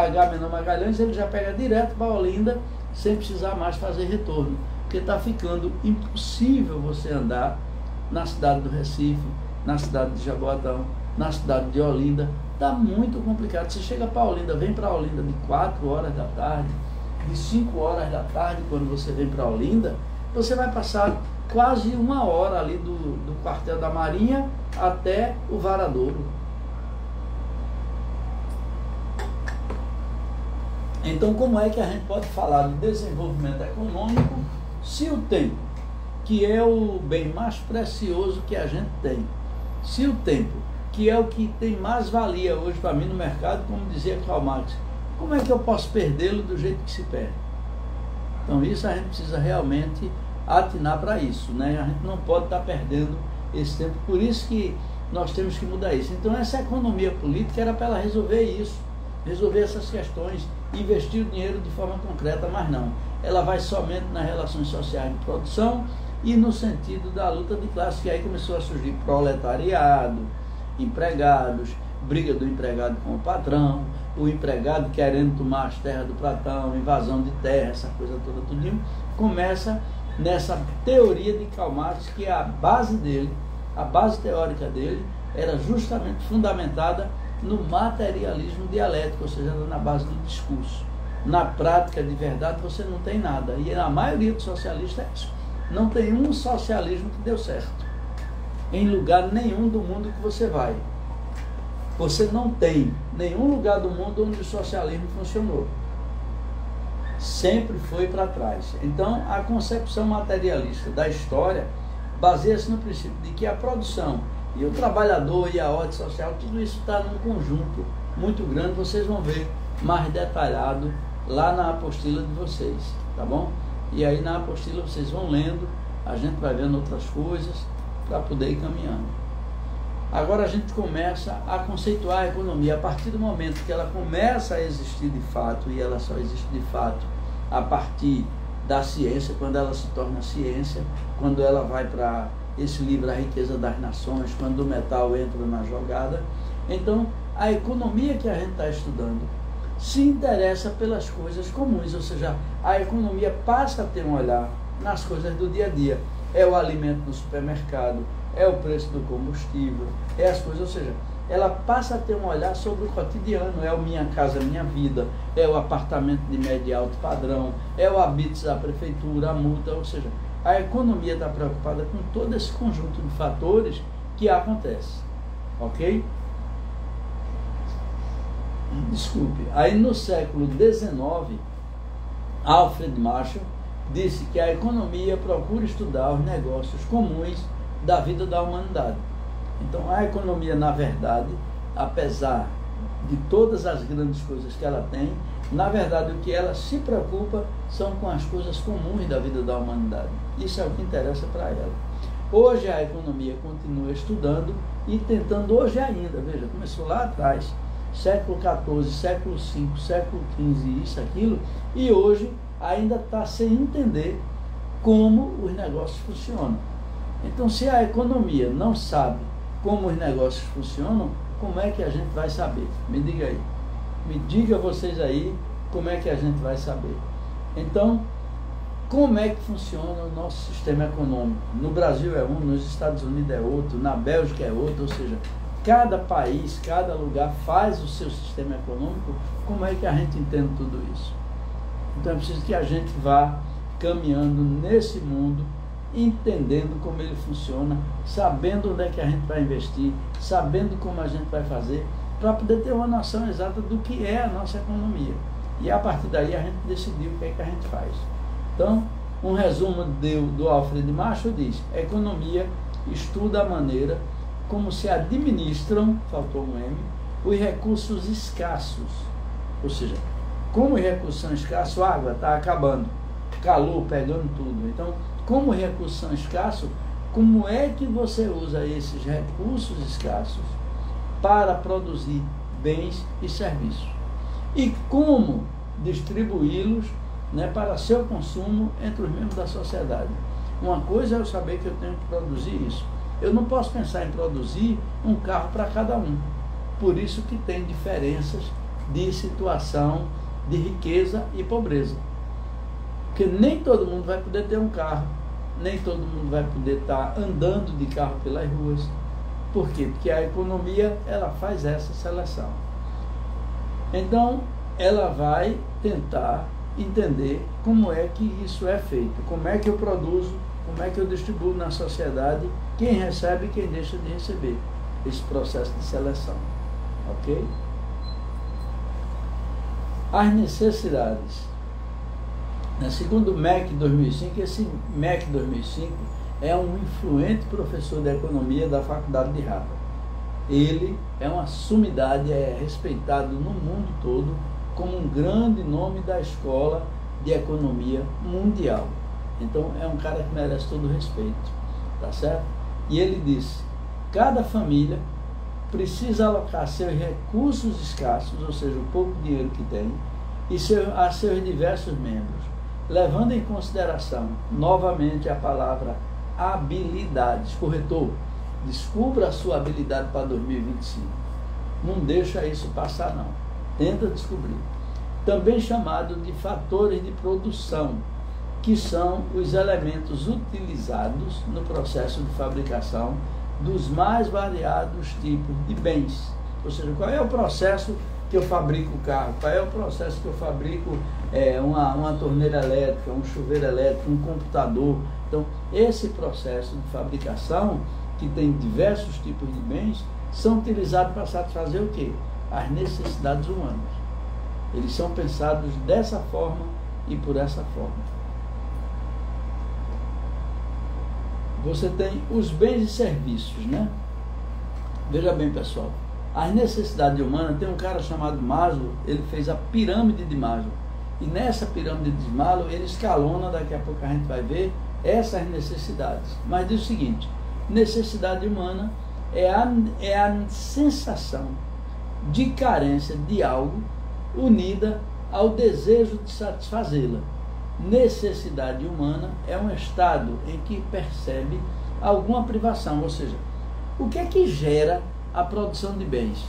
Agamenon Magalhães, ele já pega direto para Olinda sem precisar mais fazer retorno, porque está ficando impossível você andar na cidade do Recife, na cidade de Jaboatão, na cidade de Olinda. Está muito complicado. Você chega para Olinda, vem para Olinda de 4 horas da tarde, de 5 horas da tarde, quando você vem para Olinda, você vai passar quase 1 hora ali do quartel da Marinha até o Varadouro. Então, como é que a gente pode falar de desenvolvimento econômico se o tempo, que é o bem mais precioso que a gente tem, se o tempo, que é o que tem mais valia hoje para mim no mercado, como dizia Karl Marx, como é que eu posso perdê-lo do jeito que se perde? Então isso a gente precisa realmente atinar para isso, né? A gente não pode estar perdendo esse tempo, por isso que nós temos que mudar isso. Então essa economia política era para ela resolver isso, resolver essas questões, investir o dinheiro de forma concreta, mas não. Ela vai somente nas relações sociais de produção e no sentido da luta de classe, que aí começou a surgir proletariado, empregados, briga do empregado com o patrão, o empregado querendo tomar as terras do patrão, invasão de terra, essa coisa toda, tudinho, começa nessa teoria de Karl Marx, que a base dele, a base teórica dele, era justamente fundamentada no materialismo dialético, ou seja, na base do discurso. Na prática de verdade você não tem nada. E a maioria dos socialistas é isso. Não tem um socialismo que deu certo. Em lugar nenhum do mundo que você vai. Você não tem nenhum lugar do mundo onde o socialismo funcionou. Sempre foi para trás. Então, a concepção materialista da história baseia-se no princípio de que a produção e o trabalhador e a ordem social, tudo isso está num conjunto muito grande. Vocês vão ver mais detalhado lá na apostila de vocês, tá bom? E aí na apostila vocês vão lendo, a gente vai vendo outras coisas para poder ir caminhando. Agora a gente começa a conceituar a economia a partir do momento que ela começa a existir de fato, e ela só existe de fato a partir da ciência, quando ela se torna ciência, quando ela vai para esse livro A Riqueza das Nações, quando o metal entra na jogada. Então a economia que a gente está estudando se interessa pelas coisas comuns, ou seja, a economia passa a ter um olhar nas coisas do dia a dia. É o alimento no supermercado, é o preço do combustível, é as coisas, ou seja, ela passa a ter um olhar sobre o cotidiano, é o Minha Casa Minha Vida, é o apartamento de médio e alto padrão, é o habites da prefeitura, a multa, ou seja, a economia está preocupada com todo esse conjunto de fatores que acontece, ok? Desculpe, aí no século XIX, Alfred Marshall disse que a economia procura estudar os negócios comuns da vida da humanidade. Então a economia, na verdade, apesar de todas as grandes coisas que ela tem, na verdade o que ela se preocupa são com as coisas comuns da vida da humanidade. Isso é o que interessa para ela. Hoje a economia continua estudando e tentando, hoje ainda, veja, começou lá atrás, século XIV, século V, século XV, isso, aquilo, e hoje ainda está sem entender como os negócios funcionam. Então, se a economia não sabe como os negócios funcionam, como é que a gente vai saber? Me diga aí. Me diga vocês aí como é que a gente vai saber. Então, como é que funciona o nosso sistema econômico? No Brasil é um, nos Estados Unidos é outro, na Bélgica é outro, ou seja, cada país, cada lugar faz o seu sistema econômico. Como é que a gente entende tudo isso? Então é preciso que a gente vá caminhando nesse mundo, entendendo como ele funciona, sabendo onde é que a gente vai investir, sabendo como a gente vai fazer, para poder ter uma noção exata do que é a nossa economia. E a partir daí a gente decidir o que é que a gente faz. Então, um resumo do Alfred Marshall diz: a economia estuda a maneira como se administram, faltou um M, os recursos escassos. Ou seja, como os recursos são escassos, a água está acabando, calor pegando tudo. Então, como os recursos são escassos, como é que você usa esses recursos escassos para produzir bens e serviços? E como distribuí-los, né, para seu consumo entre os membros da sociedade? Uma coisa é eu saber que eu tenho que produzir isso. Eu não posso pensar em produzir um carro para cada um. Por isso que tem diferenças de situação, de riqueza e pobreza. Porque nem todo mundo vai poder ter um carro, nem todo mundo vai poder estar andando de carro pelas ruas. Por quê? Porque a economia, ela faz essa seleção. Então, ela vai tentar entender como é que isso é feito, como é que eu produzo, como é que eu distribuo na sociedade, quem recebe e quem deixa de receber, esse processo de seleção, ok? As necessidades. Segundo o MEC 2005, esse MEC 2005 é um influente professor de economia da Faculdade de Harvard. Ele é uma sumidade, é respeitado no mundo todo como um grande nome da escola de economia mundial. Então é um cara que merece todo o respeito, tá certo? E ele disse: cada família precisa alocar seus recursos escassos, ou seja, o pouco dinheiro que tem, e a seus diversos membros, levando em consideração novamente a palavra habilidades. Corretor, descubra a sua habilidade para 2025. Não deixa isso passar, não. Tenta descobrir. Também chamado de fatores de produção, que são os elementos utilizados no processo de fabricação dos mais variados tipos de bens. Ou seja, qual é o processo que eu fabrico o carro, qual é o processo que eu fabrico uma torneira elétrica, um chuveiro elétrico, um computador. Então, esse processo de fabricação, que tem diversos tipos de bens, são utilizados para satisfazer o quê? As necessidades humanas. Eles são pensados dessa forma e por essa forma. Você tem os bens e serviços, né? Veja bem, pessoal, as necessidades humanas, tem um cara chamado Maslow, ele fez a pirâmide de Maslow, e nessa pirâmide de Maslow ele escalona, daqui a pouco a gente vai ver, essas necessidades. Mas diz o seguinte: necessidade humana é a sensação de carência de algo unida ao desejo de satisfazê-la. Necessidade humana é um estado em que percebe alguma privação, ou seja, o que é que gera a produção de bens?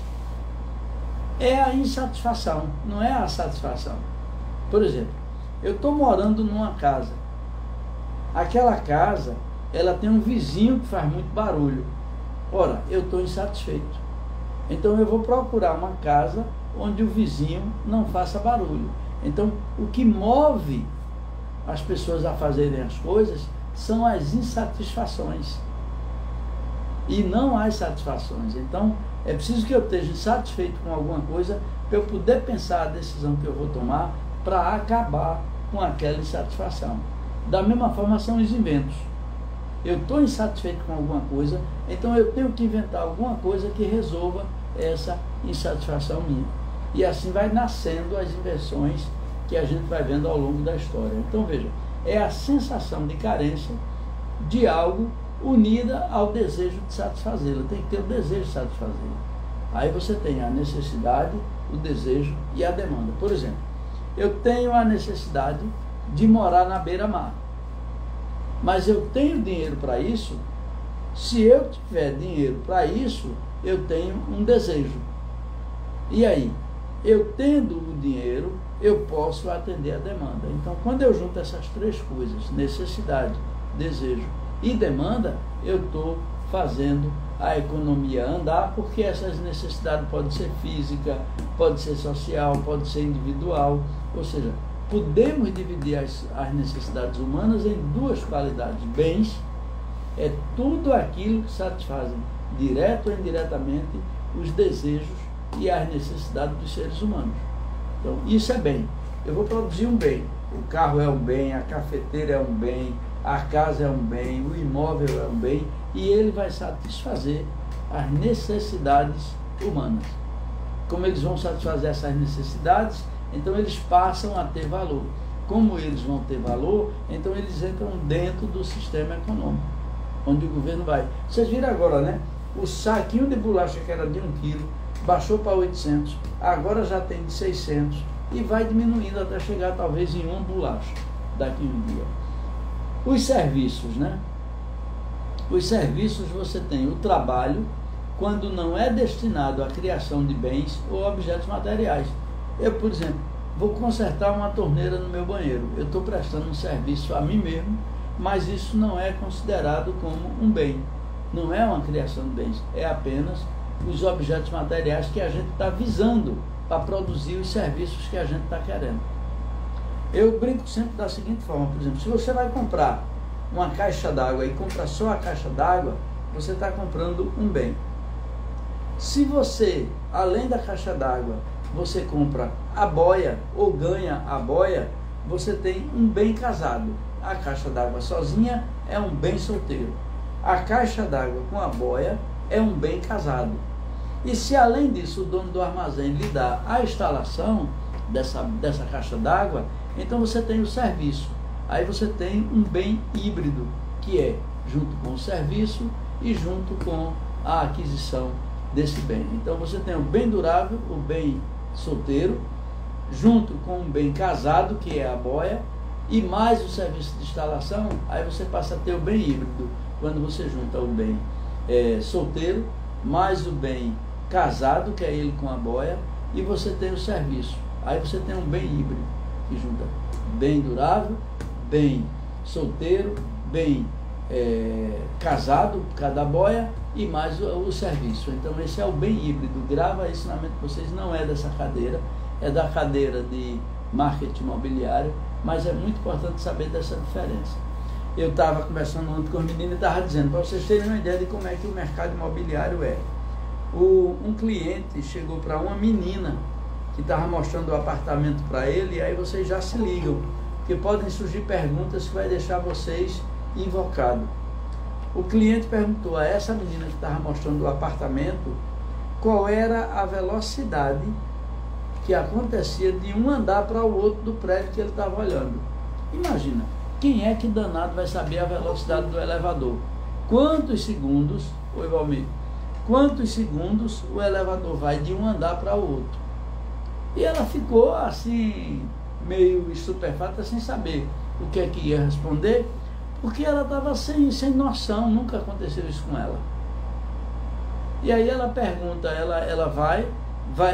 É a insatisfação, não é a satisfação. Por exemplo, eu estou morando numa casa. Aquela casa, ela tem um vizinho que faz muito barulho. Ora, eu estou insatisfeito. Então eu vou procurar uma casa onde o vizinho não faça barulho. Então, o que move as pessoas a fazerem as coisas são as insatisfações e não as satisfações. Então, é preciso que eu esteja insatisfeito com alguma coisa para eu poder pensar a decisão que eu vou tomar para acabar com aquela insatisfação. Da mesma forma são os inventos. Eu estou insatisfeito com alguma coisa, então eu tenho que inventar alguma coisa que resolva essa insatisfação minha. E assim vai nascendo as invenções que a gente vai vendo ao longo da história. Então veja, é a sensação de carência de algo unida ao desejo de satisfazê-la. Tem que ter o desejo de satisfazê-la. Aí você tem a necessidade, o desejo e a demanda. Por exemplo, eu tenho a necessidade de morar na beira-mar, mas eu tenho dinheiro para isso. Se eu tiver dinheiro para isso, eu tenho um desejo. E aí, eu tendo o dinheiro, eu posso atender a demanda. Então, quando eu junto essas três coisas, necessidade, desejo e demanda, eu estou fazendo a economia andar, porque essas necessidades podem ser física, pode ser social, pode ser individual. Ou seja, podemos dividir as necessidades humanas em duas qualidades. Bens é tudo aquilo que satisfazem, direto ou indiretamente, os desejos e as necessidades dos seres humanos. Então, isso é bem. Eu vou produzir um bem. O carro é um bem, a cafeteira é um bem, a casa é um bem, o imóvel é um bem, e ele vai satisfazer as necessidades humanas. Como eles vão satisfazer essas necessidades, então eles passam a ter valor. Como eles vão ter valor, então eles entram dentro do sistema econômico, onde o governo vai. Vocês viram agora, né? O saquinho de bolacha que era de 1 quilo, baixou para 800, agora já tem de 600 e vai diminuindo até chegar talvez em 1 bolacha daqui a um dia. Os serviços, né? Os serviços, você tem o trabalho, quando não é destinado à criação de bens ou objetos materiais. Eu, por exemplo, vou consertar uma torneira no meu banheiro. Eu estou prestando um serviço a mim mesmo, mas isso não é considerado como um bem. Não é uma criação de bens, é apenas os objetos materiais que a gente está visando para produzir os serviços que a gente está querendo. Eu brinco sempre da seguinte forma, por exemplo, se você vai comprar uma caixa d'água e compra só a caixa d'água, você está comprando um bem. Se você, além da caixa d'água, você compra a boia ou ganha a boia, você tem um bem casado. A caixa d'água sozinha é um bem solteiro. A caixa d'água com a boia é um bem casado. E se além disso o dono do armazém lhe dá a instalação dessa caixa d'água, então você tem o serviço. Aí você tem um bem híbrido, que é junto com o serviço e junto com a aquisição desse bem. Então você tem o bem durável, o bem solteiro, junto com um bem casado, que é a boia, e mais o serviço de instalação. Aí você passa a ter o bem híbrido, quando você junta o bem solteiro, mais o bem casado, que é ele com a boia, e você tem o serviço. Aí você tem um bem híbrido, que junta bem durável, bem solteiro, bem casado, cada boia, e mais o serviço. Então esse é o bem híbrido. Grava isso na mente de vocês, não é dessa cadeira, é da cadeira de marketing imobiliário, mas é muito importante saber dessa diferença. Eu estava conversando ontem com os meninos e estava dizendo, para vocês terem uma ideia de como é que o mercado imobiliário é. Um cliente chegou para uma menina que estava mostrando o apartamento para ele, e aí vocês já se ligam, porque podem surgir perguntas que vai deixar vocês invocados. O cliente perguntou a essa menina que estava mostrando o apartamento qual era a velocidade que acontecia de um andar para o outro do prédio que ele estava olhando. Imagina, quem é que danado vai saber a velocidade do elevador? Quantos segundos, oi Valmir, quantos segundos o elevador vai de um andar para o outro? E ela ficou assim, meio estupefata, sem saber o que é que ia responder, porque ela estava sem noção, nunca aconteceu isso com ela. E aí ela pergunta, ela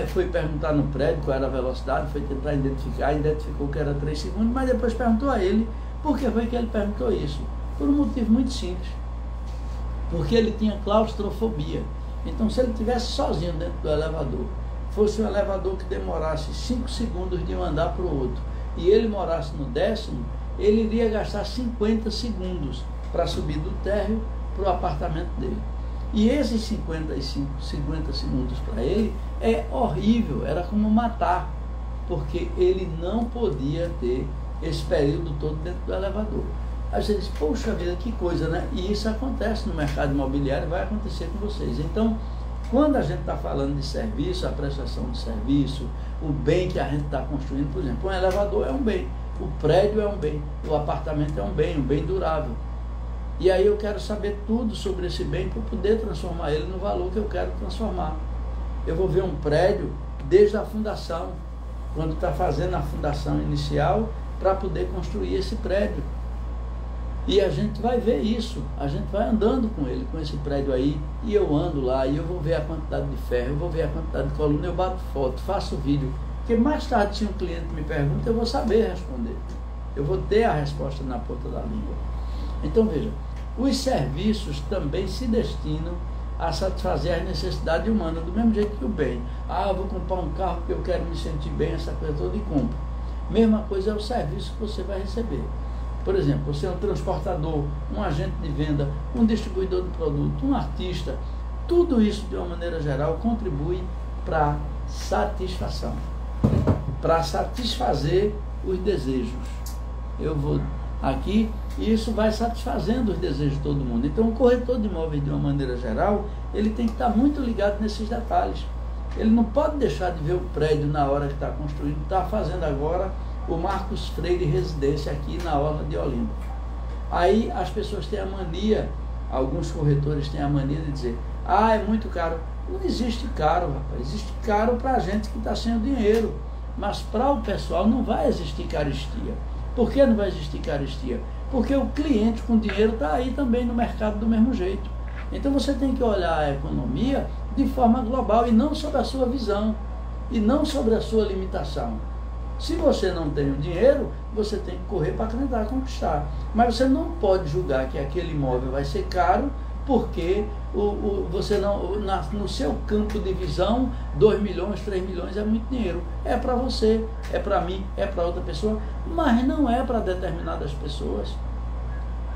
foi perguntar no prédio qual era a velocidade, foi tentar identificou que era 3 segundos, mas depois perguntou a ele por que foi que ele perguntou isso. Por um motivo muito simples, porque ele tinha claustrofobia. Então, se ele estivesse sozinho dentro do elevador, fosse um elevador que demorasse 5 segundos de um andar para o outro, e ele morasse no 10º, ele iria gastar 50 segundos para subir do térreo para o apartamento dele. E esses 50 segundos para ele é horrível, era como matar, porque ele não podia ter esse período todo dentro do elevador. Aí você diz, poxa vida, que coisa, né? E isso acontece no mercado imobiliário, vai acontecer com vocês. Então, quando a gente está falando de serviço, a prestação de serviço, o bem que a gente está construindo, por exemplo, um elevador é um bem, o prédio é um bem, o apartamento é um bem durável. E aí eu quero saber tudo sobre esse bem para poder transformar ele no valor que eu quero transformar. Eu vou ver um prédio desde a fundação, quando está fazendo a fundação inicial, para poder construir esse prédio. E a gente vai ver isso, a gente vai andando com ele, com esse prédio aí, e eu ando lá, e eu vou ver a quantidade de ferro, eu vou ver a quantidade de coluna, eu bato foto, faço vídeo, porque mais tarde, se um cliente me pergunta, eu vou saber responder. Eu vou ter a resposta na ponta da língua. Então, veja, os serviços também se destinam a satisfazer as necessidades humanas, do mesmo jeito que o bem. Eu vou comprar um carro porque eu quero me sentir bem, essa coisa toda, e compro. Mesma coisa é o serviço que você vai receber. Por exemplo, você é um transportador, um agente de venda, um distribuidor de produto, um artista. Tudo isso, de uma maneira geral, contribui para satisfação, para satisfazer os desejos. Eu vou aqui, e isso vai satisfazendo os desejos de todo mundo. Então, o corretor de imóveis, de uma maneira geral, ele tem que estar muito ligado nesses detalhes. Ele não pode deixar de ver o prédio na hora que está construindo. Está fazendo agora o Marcos Freire Residência aqui na orla de Olinda. Aí as pessoas têm a mania, alguns corretores têm a mania de dizer, é muito caro. Não existe caro, rapaz. Existe caro para a gente que está sem o dinheiro. Mas para o pessoal não vai existir caristia. Por que não vai existir caristia? Porque o cliente com dinheiro está aí também no mercado do mesmo jeito. Então você tem que olhar a economia de forma global e não sobre a sua visão, e não sobre a sua limitação. Se você não tem o dinheiro, você tem que correr para tentar conquistar. Mas você não pode julgar que aquele imóvel vai ser caro porque você não, no seu campo de visão, 2 milhões, 3 milhões é muito dinheiro. É para você, é para mim, é para outra pessoa, mas não é para determinadas pessoas.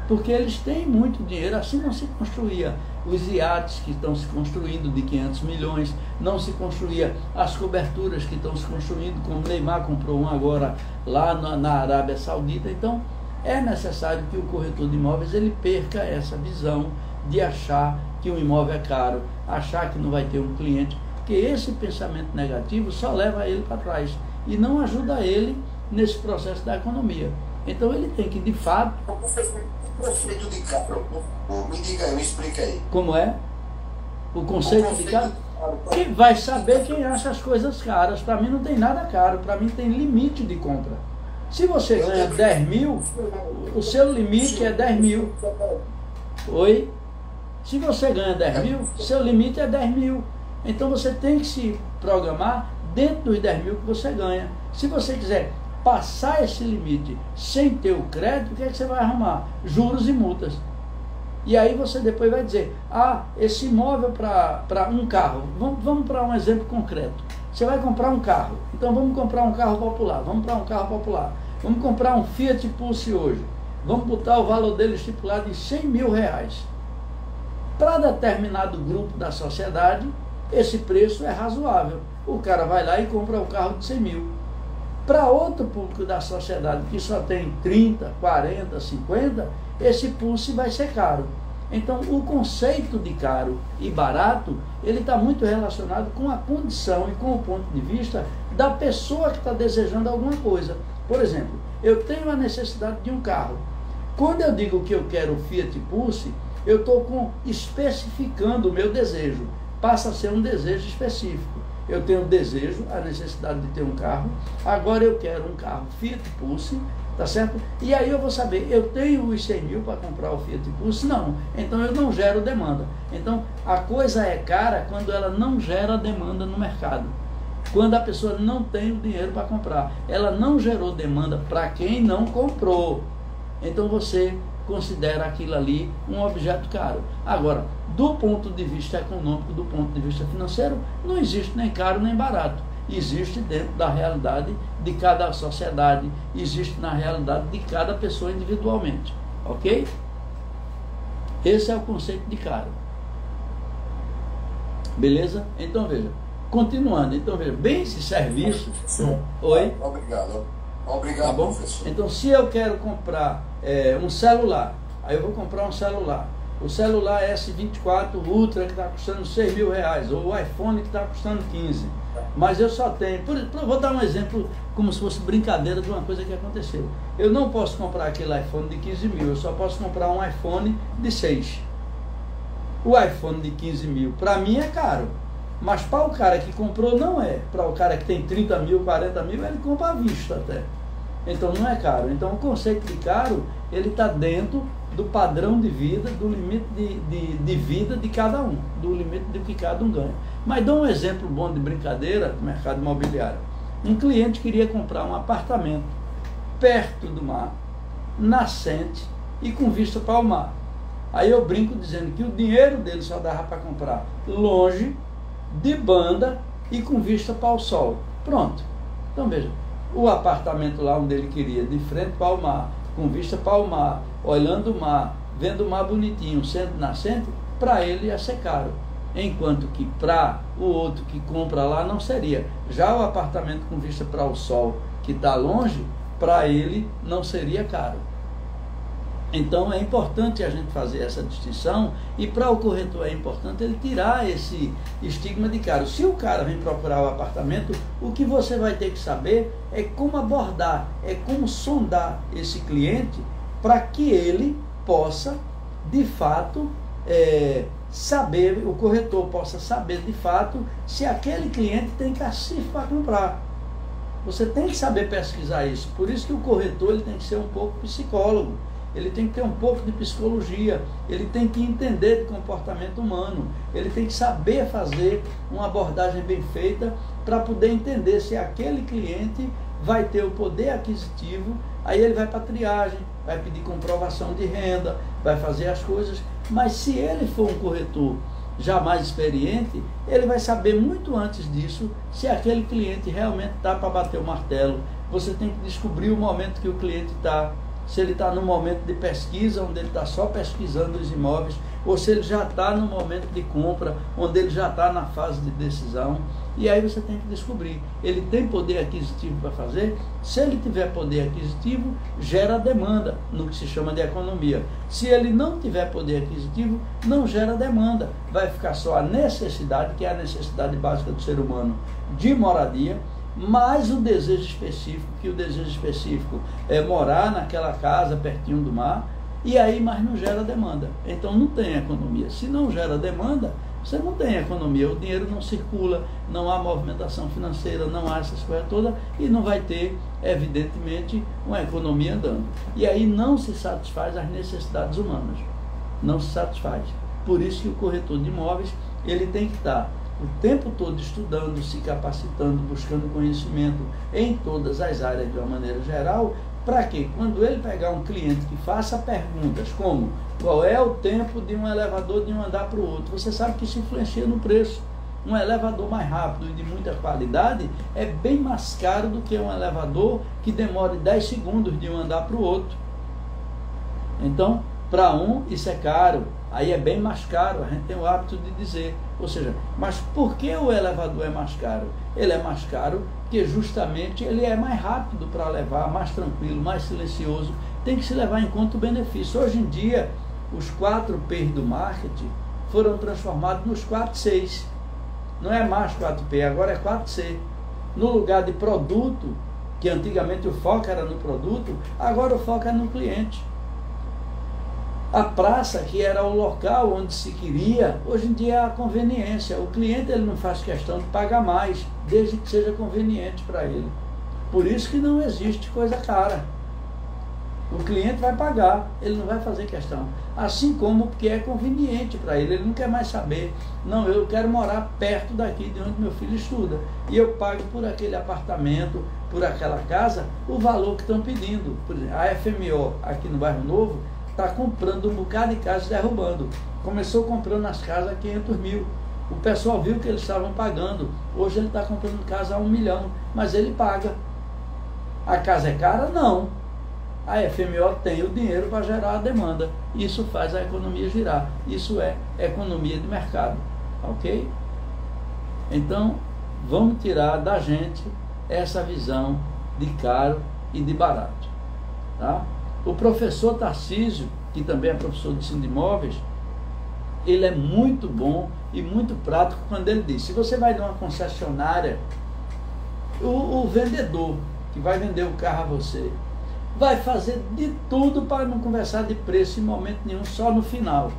Porque eles têm muito dinheiro, assim não se construía os iates que estão se construindo de 500 milhões, não se construía as coberturas que estão se construindo, como Neymar comprou um agora lá na Arábia Saudita. Então, é necessário que o corretor de imóveis ele perca essa visão de achar que um imóvel é caro, achar que não vai ter um cliente, porque esse pensamento negativo só leva ele para trás e não ajuda ele nesse processo da economia. Então, ele tem que, de fato... O conceito de caro, me diga aí, me explica aí. Como é? O conceito de caro? Quem vai saber quem acha as coisas caras. Para mim não tem nada caro, para mim tem limite de compra. Se você ganha 10 mil, o seu limite é 10 mil. Oi? Se você ganha 10 mil, seu limite é 10 mil. Então você tem que se programar dentro dos 10 mil que você ganha. Se você quiser passar esse limite sem ter o crédito, o que é que você vai arrumar? Juros e multas. E aí você depois vai dizer, esse imóvel para um carro, vamos para um exemplo concreto. Você vai comprar um carro, então vamos comprar um carro popular, vamos comprar um Fiat Pulse hoje, vamos botar o valor dele estipulado em 100 mil reais. Para determinado grupo da sociedade, esse preço é razoável. O cara vai lá e compra o carro de 100 mil. Para outro público da sociedade que só tem 30, 40, 50, esse Pulse vai ser caro. Então, o conceito de caro e barato, ele está muito relacionado com a condição e com o ponto de vista da pessoa que está desejando alguma coisa. Por exemplo, eu tenho a necessidade de um carro. Quando eu digo que eu quero o Fiat Pulse, eu estou especificando o meu desejo. Passa a ser um desejo específico. Eu tenho o desejo, a necessidade de ter um carro. Agora eu quero um carro Fiat Pulse, tá certo? E aí eu vou saber, eu tenho os 100 mil para comprar o Fiat Pulse? Não. Então eu não gero demanda. Então a coisa é cara quando ela não gera demanda no mercado. Quando a pessoa não tem o dinheiro para comprar. Ela não gerou demanda para quem não comprou. Então você considera aquilo ali um objeto caro. Agora, do ponto de vista econômico, do ponto de vista financeiro, não existe nem caro nem barato. Existe dentro da realidade de cada sociedade, existe na realidade de cada pessoa individualmente. Ok? Esse é o conceito de caro. Beleza? Então veja, continuando, então veja, bens e serviços. Oi? Obrigado, tá bom? Professor. Então, se eu quero comprar um celular, aí eu vou comprar um celular. O celular S24 Ultra que está custando 6 mil reais, ou o iPhone que está custando 15. Mas eu só tenho, vou dar um exemplo como se fosse brincadeira de uma coisa que aconteceu. Eu não posso comprar aquele iPhone de 15 mil, eu só posso comprar um iPhone de 6. O iPhone de 15 mil, para mim é caro. Mas para o cara que comprou não é. Para o cara que tem 30 mil, 40 mil, ele compra à vista até. Então não é caro. Então o conceito de caro, ele está dentro do padrão de vida, do limite de vida de cada um, do limite do que cada um ganha. Mas dou um exemplo bom de brincadeira do mercado imobiliário. Um cliente queria comprar um apartamento perto do mar, nascente e com vista para o mar. Aí eu brinco dizendo que o dinheiro dele só dava para comprar longe, de banda e com vista para o sol. Pronto. Então veja, o apartamento lá onde ele queria, de frente para o mar, com vista para o mar, olhando o mar, vendo o mar bonitinho, sendo nascente, para ele ia ser caro. Enquanto que para o outro que compra lá não seria. Já o apartamento com vista para o sol, que está longe, para ele não seria caro. Então é importante a gente fazer essa distinção, e para o corretor é importante ele tirar esse estigma de caro. Se o cara vem procurar o apartamento, o que você vai ter que saber é como abordar, é como sondar esse cliente para que ele possa, de fato, saber, o corretor possa saber de fato se aquele cliente tem cacife para comprar. Você tem que saber pesquisar isso. Por isso que o corretor ele tem que ser um pouco psicólogo. Ele tem que ter um pouco de psicologia, ele tem que entender de comportamento humano, ele tem que saber fazer uma abordagem bem feita para poder entender se aquele cliente vai ter o poder aquisitivo. Aí ele vai para a triagem, vai pedir comprovação de renda, vai fazer as coisas. Mas se ele for um corretor já mais experiente, ele vai saber muito antes disso se aquele cliente realmente está para bater o martelo. Você tem que descobrir o momento que o cliente está. Se ele está no momento de pesquisa, onde ele está só pesquisando os imóveis, ou se ele já está no momento de compra, onde ele já está na fase de decisão. E aí você tem que descobrir, ele tem poder aquisitivo para fazer? Se ele tiver poder aquisitivo, gera demanda, no que se chama de economia. Se ele não tiver poder aquisitivo, não gera demanda. Vai ficar só a necessidade, que é a necessidade básica do ser humano, de moradia, mais o desejo específico, que o desejo específico é morar naquela casa pertinho do mar, e aí mais não gera demanda. Então não tem economia. Se não gera demanda, você não tem economia, o dinheiro não circula, não há movimentação financeira, não há essas coisas todas, e não vai ter, evidentemente, uma economia andando. E aí não se satisfaz as necessidades humanas, não se satisfaz. Por isso que o corretor de imóveis, ele tem que estar o tempo todo estudando, se capacitando, buscando conhecimento em todas as áreas de uma maneira geral, Para quê? Quando ele pegar um cliente que faça perguntas como qual é o tempo de um elevador de um andar para o outro, você sabe que isso influencia no preço. Um elevador mais rápido e de muita qualidade é bem mais caro do que um elevador que demore 10 segundos de um andar para o outro. Então, para um isso é caro, aí é bem mais caro, a gente tem o hábito de dizer. Ou seja, mas por que o elevador é mais caro? Ele é mais caro porque justamente ele é mais rápido para levar, mais tranquilo, mais silencioso. Tem que se levar em conta o benefício. Hoje em dia, os 4 P's do marketing foram transformados nos 4 C's. Não é mais 4P, agora é 4C. No lugar de produto, que antigamente o foco era no produto, agora o foco é no cliente. A praça, que era o local onde se queria, hoje em dia é a conveniência. O cliente ele não faz questão de pagar mais, desde que seja conveniente para ele. Por isso que não existe coisa cara. O cliente vai pagar, ele não vai fazer questão. Assim como porque é conveniente para ele, ele não quer mais saber. Não, eu quero morar perto daqui de onde meu filho estuda. E eu pago por aquele apartamento, por aquela casa, o valor que estão pedindo. Por exemplo, a FMO aqui no Bairro Novo está comprando um bocado de casas e derrubando. Começou comprando as casas a 500 mil. O pessoal viu que eles estavam pagando. Hoje ele está comprando casa a 1 milhão, mas ele paga. A casa é cara? Não. A FMO tem o dinheiro para gerar a demanda. Isso faz a economia girar. Isso é economia de mercado. Ok? Então, vamos tirar da gente essa visão de caro e de barato. Tá? O professor Tarcísio, que também é professor de ensino de imóveis, ele é muito bom e muito prático quando ele diz, se você vai numa concessionária, o vendedor que vai vender o carro a você, vai fazer de tudo para não conversar de preço em momento nenhum, só no final.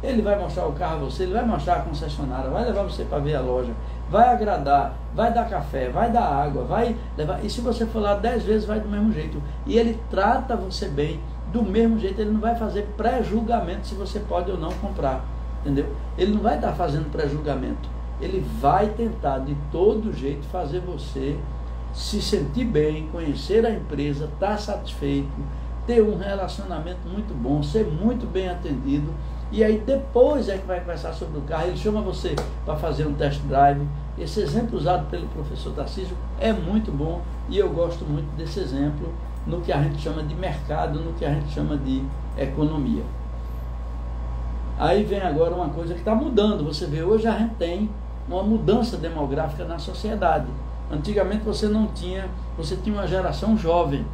Ele vai mostrar o carro a você, ele vai mostrar a concessionária, vai levar você para ver a loja, vai agradar, vai dar café, vai dar água, vai levar. E se você for lá 10 vezes, vai do mesmo jeito. E ele trata você bem, do mesmo jeito. Ele não vai fazer pré-julgamento se você pode ou não comprar, entendeu? Ele não vai estar fazendo pré-julgamento. Ele vai tentar de todo jeito fazer você se sentir bem, conhecer a empresa, estar satisfeito, ter um relacionamento muito bom, ser muito bem atendido, e aí depois é que vai conversar sobre o carro. Ele chama você para fazer um test drive. Esse exemplo usado pelo professor Tarcísio é muito bom, e eu gosto muito desse exemplo no que a gente chama de mercado, no que a gente chama de economia. Aí vem agora uma coisa que está mudando. Você vê, hoje a gente tem uma mudança demográfica na sociedade. Antigamente você tinha uma geração jovem,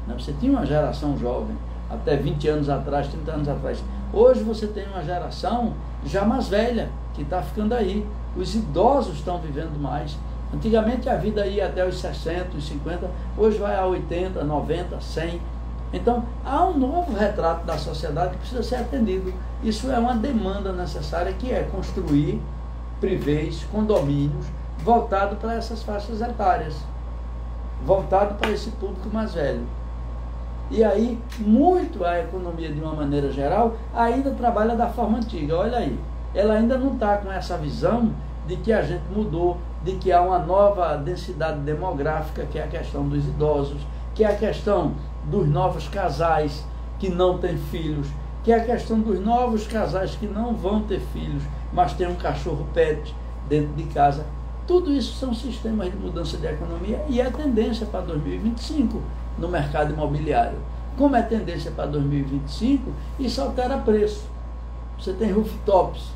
né? Você tinha uma geração jovem, até 20 anos atrás, 30 anos atrás. Hoje você tem uma geração já mais velha, que está ficando aí. Os idosos estão vivendo mais. Antigamente a vida ia até os 60, os 50, hoje vai a 80, 90, 100. Então há um novo retrato da sociedade que precisa ser atendido. Isso é uma demanda necessária, que é construir privês, condomínios, voltado para essas faixas etárias, voltado para esse público mais velho. E aí, muito a economia, de uma maneira geral, ainda trabalha da forma antiga. Olha aí, ela ainda não está com essa visão de que a gente mudou, de que há uma nova densidade demográfica, que é a questão dos idosos, que é a questão dos novos casais que não têm filhos, que é a questão dos novos casais que não vão ter filhos, mas tem um cachorro pet dentro de casa. Tudo isso são sistemas de mudança de economia, e é tendência para 2025 no mercado imobiliário. Como é tendência para 2025, isso altera preço. Você tem rooftops,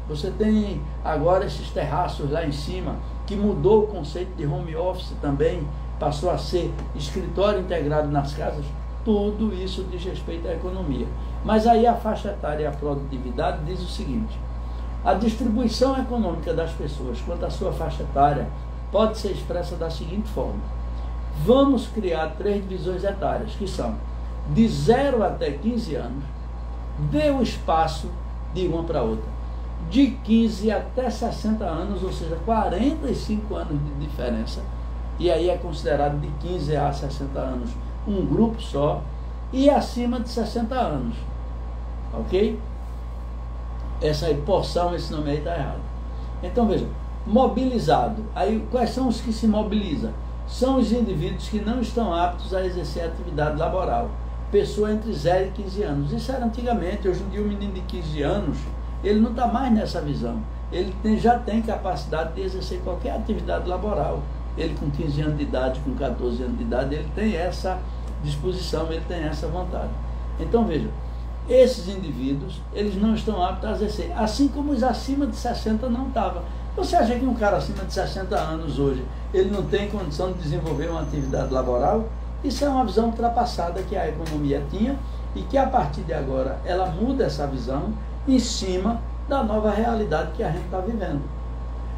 você tem agora esses terraços lá em cima, que mudou o conceito de home office também, passou a ser escritório integrado nas casas. Tudo isso diz respeito à economia. Mas aí a faixa etária e a produtividade diz o seguinte: a distribuição econômica das pessoas quanto à sua faixa etária pode ser expressa da seguinte forma: vamos criar 3 divisões etárias, que são de 0 até 15 anos, dê o espaço de uma para outra, de 15 até 60 anos, ou seja, 45 anos de diferença, e aí é considerado de 15 a 60 anos um grupo só, e acima de 60 anos, ok? Essa aí, porção, esse nome aí está errado. Então veja, mobilizado. Aí quais são os que se mobilizam? são os indivíduos que não estão aptos a exercer atividade laboral. Pessoa entre 0 e 15 anos. Isso era antigamente. Hoje em dia, um menino de 15 anos, ele não está mais nessa visão. Ele já tem capacidade de exercer qualquer atividade laboral. Ele com 15 anos de idade, com 14 anos de idade, ele tem essa disposição, ele tem essa vontade. Então, veja, esses indivíduos, eles não estão aptos a exercer, assim como os acima de 60 não estavam. Você acha que um cara acima de 60 anos hoje, ele não tem condição de desenvolver uma atividade laboral? Isso é uma visão ultrapassada que a economia tinha e que a partir de agora ela muda essa visão em cima da nova realidade que a gente está vivendo.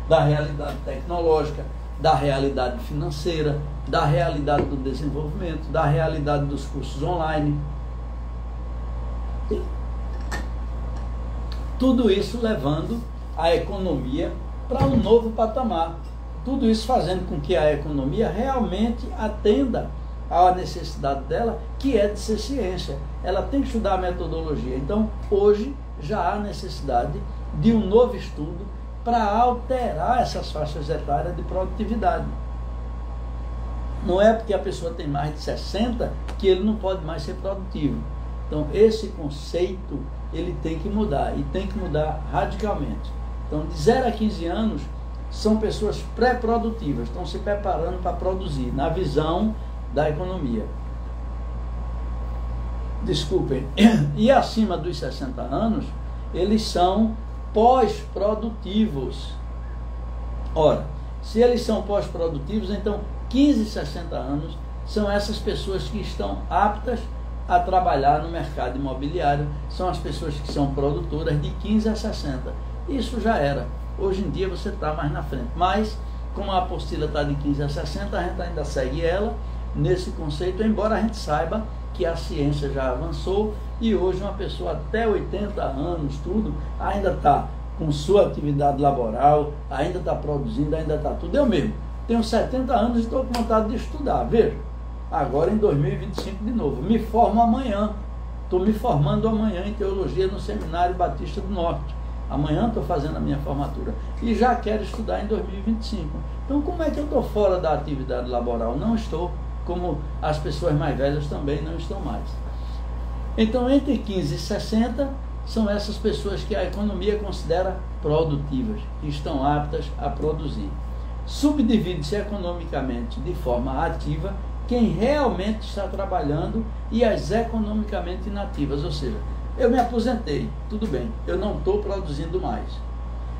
Da realidade tecnológica, da realidade financeira, da realidade do desenvolvimento, da realidade dos cursos online. Tudo isso levando a economia para um novo patamar. Tudo isso fazendo com que a economia realmente atenda à necessidade dela, que é de ser ciência. Ela tem que estudar a metodologia. Então, hoje, já há necessidade de um novo estudo para alterar essas faixas etárias de produtividade. Não é porque a pessoa tem mais de 60 que ele não pode mais ser produtivo. Então, esse conceito, ele tem que mudar, e tem que mudar radicalmente. Então, de 0 a 15 anos, são pessoas pré-produtivas, estão se preparando para produzir, na visão da economia. Desculpem. E acima dos 60 anos, eles são pós-produtivos. Ora, se eles são pós-produtivos, então 15 e 60 anos são essas pessoas que estão aptas a trabalhar no mercado imobiliário, são as pessoas que são produtoras de 15 a 60. Isso já era. Hoje em dia você está mais na frente. Mas, como a apostila está de 15 a 60, a gente ainda segue ela nesse conceito, embora a gente saiba que a ciência já avançou e hoje uma pessoa até 80 anos, tudo, ainda está com sua atividade laboral, ainda está produzindo, ainda está tudo. Eu mesmo tenho 70 anos e estou com vontade de estudar. Veja, agora em 2025 de novo. Me formo amanhã. Estou me formando amanhã em teologia no Seminário Batista do Norte. Amanhã estou fazendo a minha formatura. E já quero estudar em 2025. Então, como é que eu estou fora da atividade laboral? Não estou. Como as pessoas mais velhas também não estão mais. Então, entre 15 e 60, são essas pessoas que a economia considera produtivas, que estão aptas a produzir. Subdivide-se economicamente de forma ativa quem realmente está trabalhando e as economicamente inativas, ou seja, eu me aposentei, tudo bem, eu não estou produzindo mais,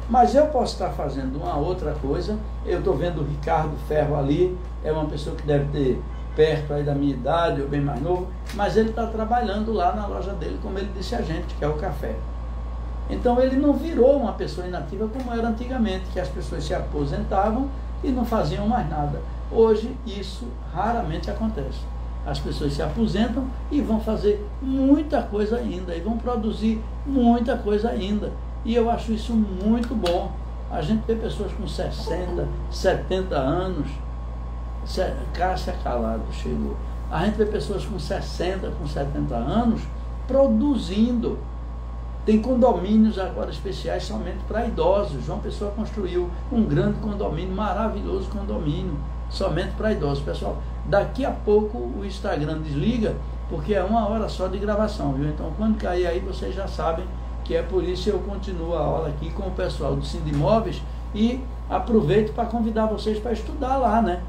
mas eu posso estar fazendo uma outra coisa. Eu estou vendo o Ricardo Ferro ali, é uma pessoa que deve ter perto aí da minha idade, ou bem mais novo, mas ele está trabalhando lá na loja dele, como ele disse a gente, que é o café. Então ele não virou uma pessoa inativa como era antigamente, que as pessoas se aposentavam e não faziam mais nada. Hoje isso raramente acontece. As pessoas se aposentam e vão fazer muita coisa ainda, e vão produzir muita coisa ainda. E eu acho isso muito bom. A gente vê pessoas com 60, 70 anos, Cássia Calado chegou. A gente vê pessoas com 60, com 70 anos produzindo. Tem condomínios agora especiais somente para idosos. João Pessoa construiu um grande condomínio, maravilhoso condomínio, somente para idosos. Pessoal, daqui a pouco o Instagram desliga, porque é 1 hora só de gravação, viu? Então, quando cair aí, vocês já sabem que é por isso que eu continuo a aula aqui com o pessoal do Sindimóveis e aproveito para convidar vocês para estudar lá, né?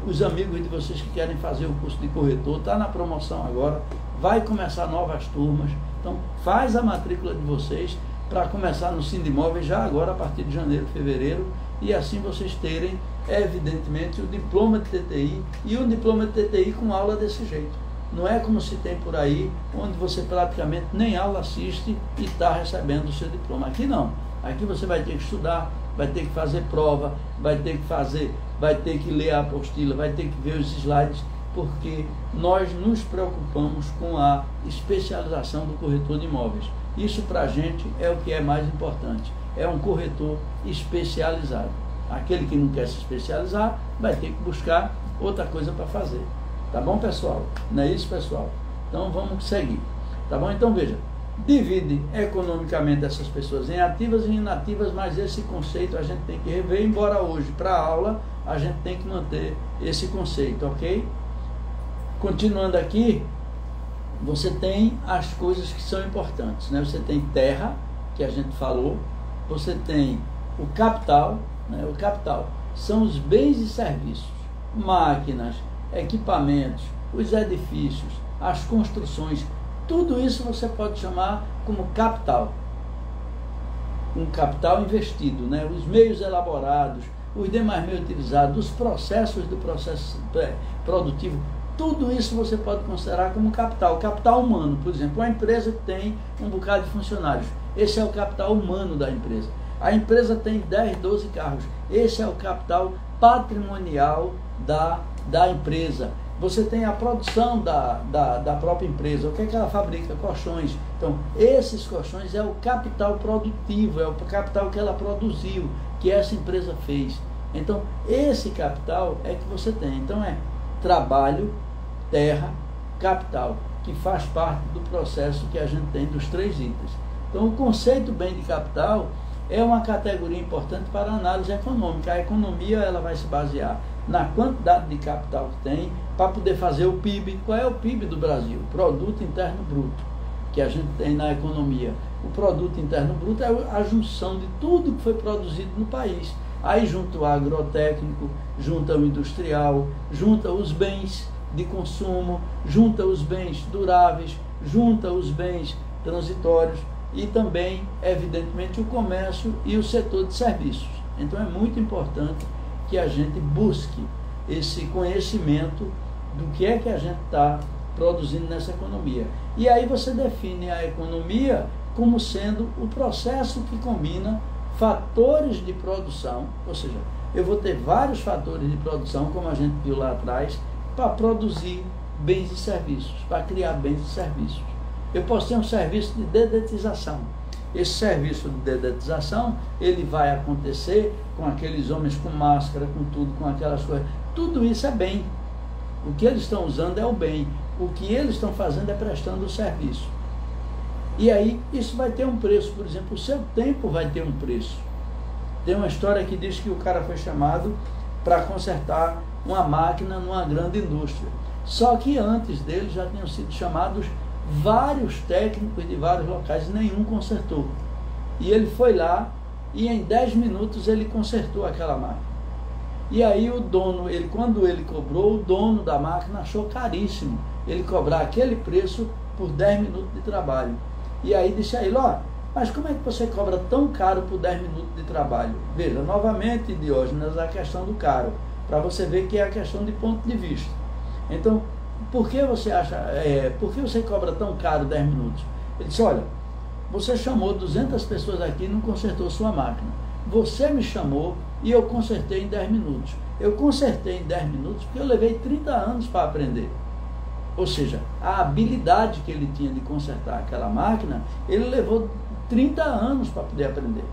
Os amigos de vocês que querem fazer o curso de corretor, está na promoção agora, vai começar novas turmas. Então, faz a matrícula de vocês para começar no Sindimóveis já agora, a partir de janeiro, fevereiro, e assim vocês terem, evidentemente, o diploma de TTI, e um diploma de TTI com aula desse jeito. Não é como se tem por aí, onde você praticamente nem aula assiste e está recebendo o seu diploma. Aqui não. Aqui você vai ter que estudar, vai ter que fazer prova, vai ter que ler a apostila, vai ter que ver os slides, porque nós nos preocupamos com a especialização do corretor de imóveis. Isso para a gente é o que é mais importante. É um corretor especializado. Aquele que não quer se especializar vai ter que buscar outra coisa para fazer. Tá bom, pessoal? Não é isso, pessoal? Então vamos seguir. Tá bom? Então veja, divide economicamente essas pessoas em ativas e inativas, mas esse conceito a gente tem que rever, embora hoje, para a aula, a gente tem que manter esse conceito, ok? Continuando aqui, você tem as coisas que são importantes, né? Você tem terra, que a gente falou, você tem o capital, né? O capital são os bens e serviços, máquinas, equipamentos, os edifícios, as construções, tudo isso você pode chamar como capital. Um capital investido, né? Os meios elaborados, os demais meios utilizados, os processos do processo produtivo, tudo isso você pode considerar como capital. Capital humano, por exemplo, uma empresa que tem um bocado de funcionários, esse é o capital humano da empresa. A empresa tem 10, 12 carros, esse é o capital patrimonial da empresa. Você tem a produção da própria empresa, o que é que ela fabrica? Colchões. Então, esses colchões é o capital produtivo, é o capital que ela produziu, que essa empresa fez. Então, esse capital é que você tem. Então, é trabalho, terra, capital, que faz parte do processo que a gente tem dos 3 itens. Então, o conceito bem de capital é uma categoria importante para a análise econômica. A economia ela vai se basear na quantidade de capital que tem para poder fazer o PIB. Qual é o PIB do Brasil? Produto Interno Bruto, que a gente tem na economia. O Produto Interno Bruto é a junção de tudo que foi produzido no país. Aí junta o agrotécnico, junta o industrial, junta os bens de consumo, junta os bens duráveis, junta os bens transitórios e também, evidentemente, o comércio e o setor de serviços. Então é muito importante que a gente busque esse conhecimento do que é que a gente está produzindo nessa economia. E aí você define a economia como sendo o processo que combina fatores de produção, ou seja, eu vou ter vários fatores de produção, como a gente viu lá atrás, para produzir bens e serviços, para criar bens e serviços. Eu posso ter um serviço de dedetização. Esse serviço de dedetização, ele vai acontecer com aqueles homens com máscara, com tudo, com aquelas coisas. Tudo isso é bem. O que eles estão usando é o bem. O que eles estão fazendo é prestando o serviço. E aí, isso vai ter um preço. Por exemplo, o seu tempo vai ter um preço. Tem uma história que diz que o cara foi chamado para consertar uma máquina numa grande indústria. Só que antes dele já tinham sido chamados vários técnicos de vários locais e nenhum consertou. E ele foi lá e em 10 minutos ele consertou aquela máquina. E aí o dono, quando ele cobrou, o dono da máquina achou caríssimo ele cobrar aquele preço por 10 minutos de trabalho. E aí disse a ele, mas como é que você cobra tão caro por 10 minutos de trabalho? Veja, novamente, Diógenes, a questão do caro, para você ver que é a questão de ponto de vista. Então, por que você cobra tão caro 10 minutos? Ele disse, olha, você chamou 200 pessoas aqui e não consertou sua máquina. Você me chamou e eu consertei em 10 minutos. Eu consertei em 10 minutos porque eu levei 30 anos para aprender. Ou seja, a habilidade que ele tinha de consertar aquela máquina, ele levou 30 anos para poder aprender.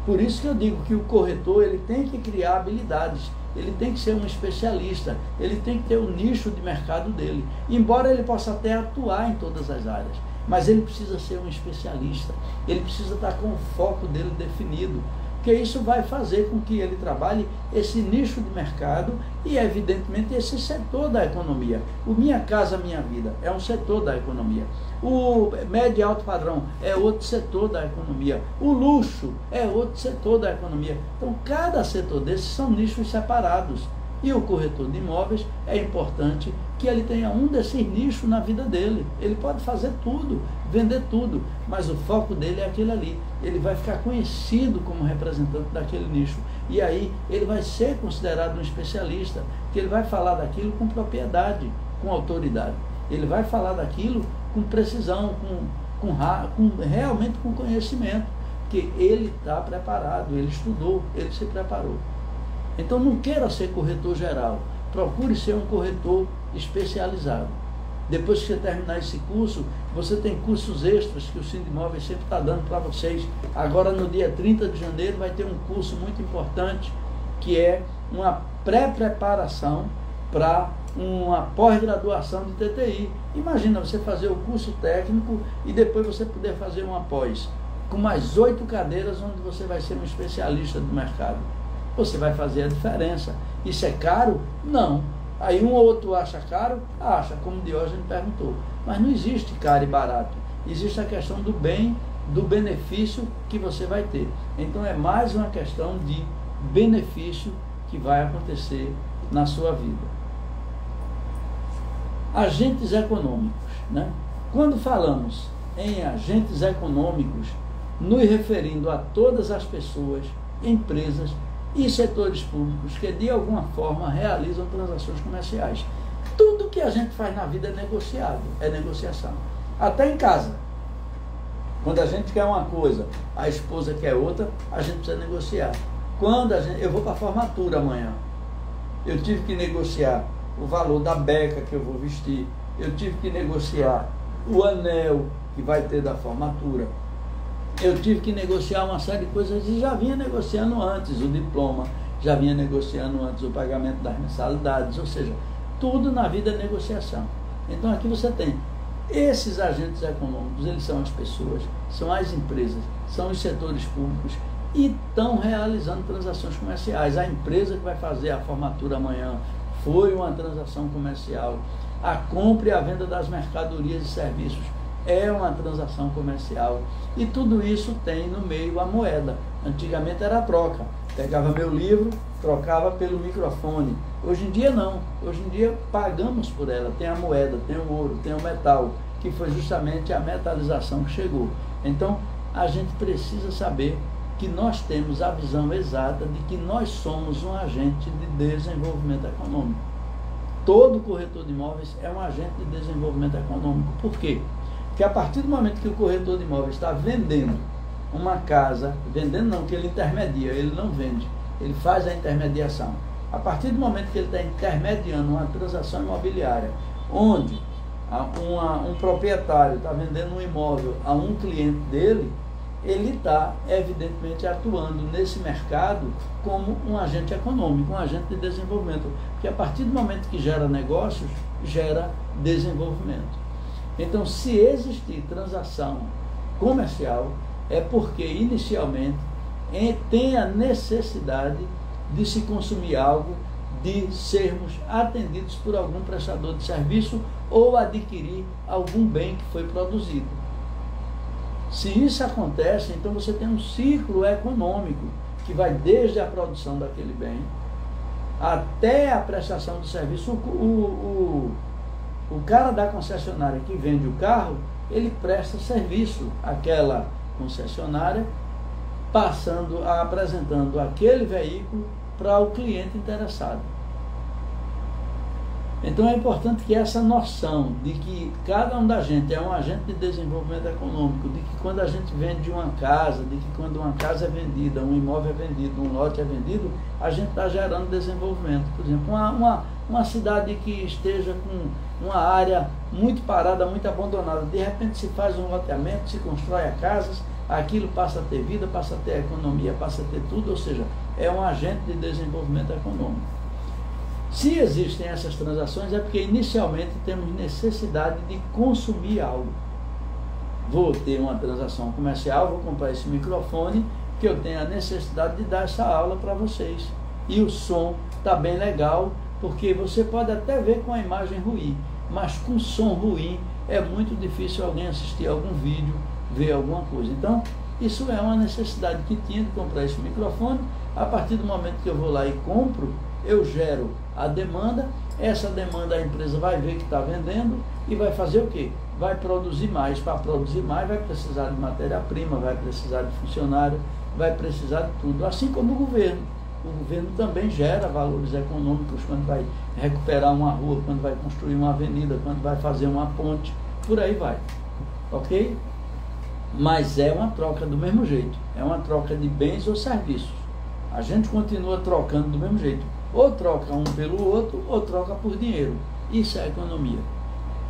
Por isso que eu digo que o corretor ele tem que criar habilidades, ele tem que ser um especialista, ele tem que ter o nicho de mercado dele. Embora ele possa até atuar em todas as áreas, mas ele precisa ser um especialista, ele precisa estar com o foco dele definido, porque isso vai fazer com que ele trabalhe esse nicho de mercado e, evidentemente, esse setor da economia. O Minha Casa Minha Vida é um setor da economia. O médio e alto padrão é outro setor da economia. O luxo é outro setor da economia. Então, cada setor desses são nichos separados. E o corretor de imóveis é importante que ele tenha um desses nichos na vida dele. Ele pode fazer tudo, vender tudo, mas o foco dele é aquele ali. Ele vai ficar conhecido como representante daquele nicho. E aí ele vai ser considerado um especialista, porque ele vai falar daquilo com propriedade, com autoridade. Ele vai falar daquilo com precisão, realmente com conhecimento, porque ele está preparado, ele estudou, ele se preparou. Então não queira ser corretor geral, procure ser um corretor especializado. Depois que você terminar esse curso, você tem cursos extras que o Sindimóveis sempre está dando para vocês. Agora no dia 30 de janeiro vai ter um curso muito importante, que é uma pré-preparação para uma pós-graduação de TTI. Imagina você fazer o curso técnico e depois você poder fazer uma pós, com mais 8 cadeiras onde você vai ser um especialista do mercado. Você vai fazer a diferença. Isso é caro? Não. Aí um ou outro acha caro? Acha, como Diógenes perguntou. Mas não existe caro e barato. Existe a questão do bem, do benefício que você vai ter. Então é mais uma questão de benefício que vai acontecer na sua vida. Agentes econômicos, né? Quando falamos em agentes econômicos, nos referindo a todas as pessoas, empresas e setores públicos que de alguma forma realizam transações comerciais. Tudo que a gente faz na vida é negociado, é negociação. Até em casa. Quando a gente quer uma coisa, a esposa quer outra, a gente precisa negociar. Quando eu vou para a formatura amanhã, eu tive que negociar o valor da beca que eu vou vestir, eu tive que negociar o anel que vai ter da formatura, eu tive que negociar uma série de coisas e já vinha negociando antes o diploma, já vinha negociando antes o pagamento das mensalidades, ou seja, tudo na vida é negociação. Então aqui você tem esses agentes econômicos, eles são as pessoas, são as empresas, são os setores públicos e estão realizando transações comerciais. A empresa que vai fazer a formatura amanhã foi uma transação comercial. A compra e a venda das mercadorias e serviços é uma transação comercial. E tudo isso tem no meio a moeda. Antigamente era a troca. Pegava meu livro, trocava pelo microfone. Hoje em dia não. Hoje em dia pagamos por ela. Tem a moeda, tem o ouro, tem o metal, que foi justamente a metalização que chegou. Então, a gente precisa saber que nós temos a visão exata de que nós somos um agente de desenvolvimento econômico. Todo corretor de imóveis é um agente de desenvolvimento econômico. Por quê? Porque a partir do momento que o corretor de imóveis está vendendo uma casa, vendendo não, que ele intermedia, ele não vende, ele faz a intermediação. A partir do momento que ele está intermediando uma transação imobiliária, onde um proprietário está vendendo um imóvel a um cliente dele, ele está, evidentemente, atuando nesse mercado como um agente econômico, um agente de desenvolvimento. Porque a partir do momento que gera negócios, gera desenvolvimento. Então, se existir transação comercial, é porque, inicialmente, tem a necessidade de se consumir algo, de sermos atendidos por algum prestador de serviço ou adquirir algum bem que foi produzido. Se isso acontece, então você tem um ciclo econômico que vai desde a produção daquele bem até a prestação do serviço. O cara da concessionária que vende o carro, ele presta serviço àquela concessionária, apresentando aquele veículo para o cliente interessado. Então é importante que essa noção de que cada um da gente é um agente de desenvolvimento econômico, de que quando a gente vende uma casa, de que quando uma casa é vendida, um imóvel é vendido, um lote é vendido, a gente está gerando desenvolvimento. Por exemplo, uma cidade que esteja com uma área muito parada, muito abandonada, de repente se faz um loteamento, se constrói a casas, aquilo passa a ter vida, passa a ter economia, passa a ter tudo, ou seja, é um agente de desenvolvimento econômico. Se existem essas transações é porque inicialmente temos necessidade de consumir algo. Vou ter uma transação comercial, vou comprar esse microfone, que eu tenho a necessidade de dar essa aula para vocês. E o som está bem legal, porque você pode até ver com a imagem ruim, mas com som ruim é muito difícil alguém assistir algum vídeo, ver alguma coisa. Então, isso é uma necessidade que tinha de comprar esse microfone. A partir do momento que eu vou lá e compro, eu gero a demanda, essa demanda a empresa vai ver que está vendendo e vai fazer o quê? Vai produzir mais. Para produzir mais vai precisar de matéria-prima, vai precisar de funcionário, vai precisar de tudo, assim como o governo. O governo também gera valores econômicos quando vai recuperar uma rua, quando vai construir uma avenida, quando vai fazer uma ponte, por aí vai. Ok? Mas é uma troca do mesmo jeito, é uma troca de bens ou serviços. A gente continua trocando do mesmo jeito. Ou troca um pelo outro, ou troca por dinheiro. Isso é economia.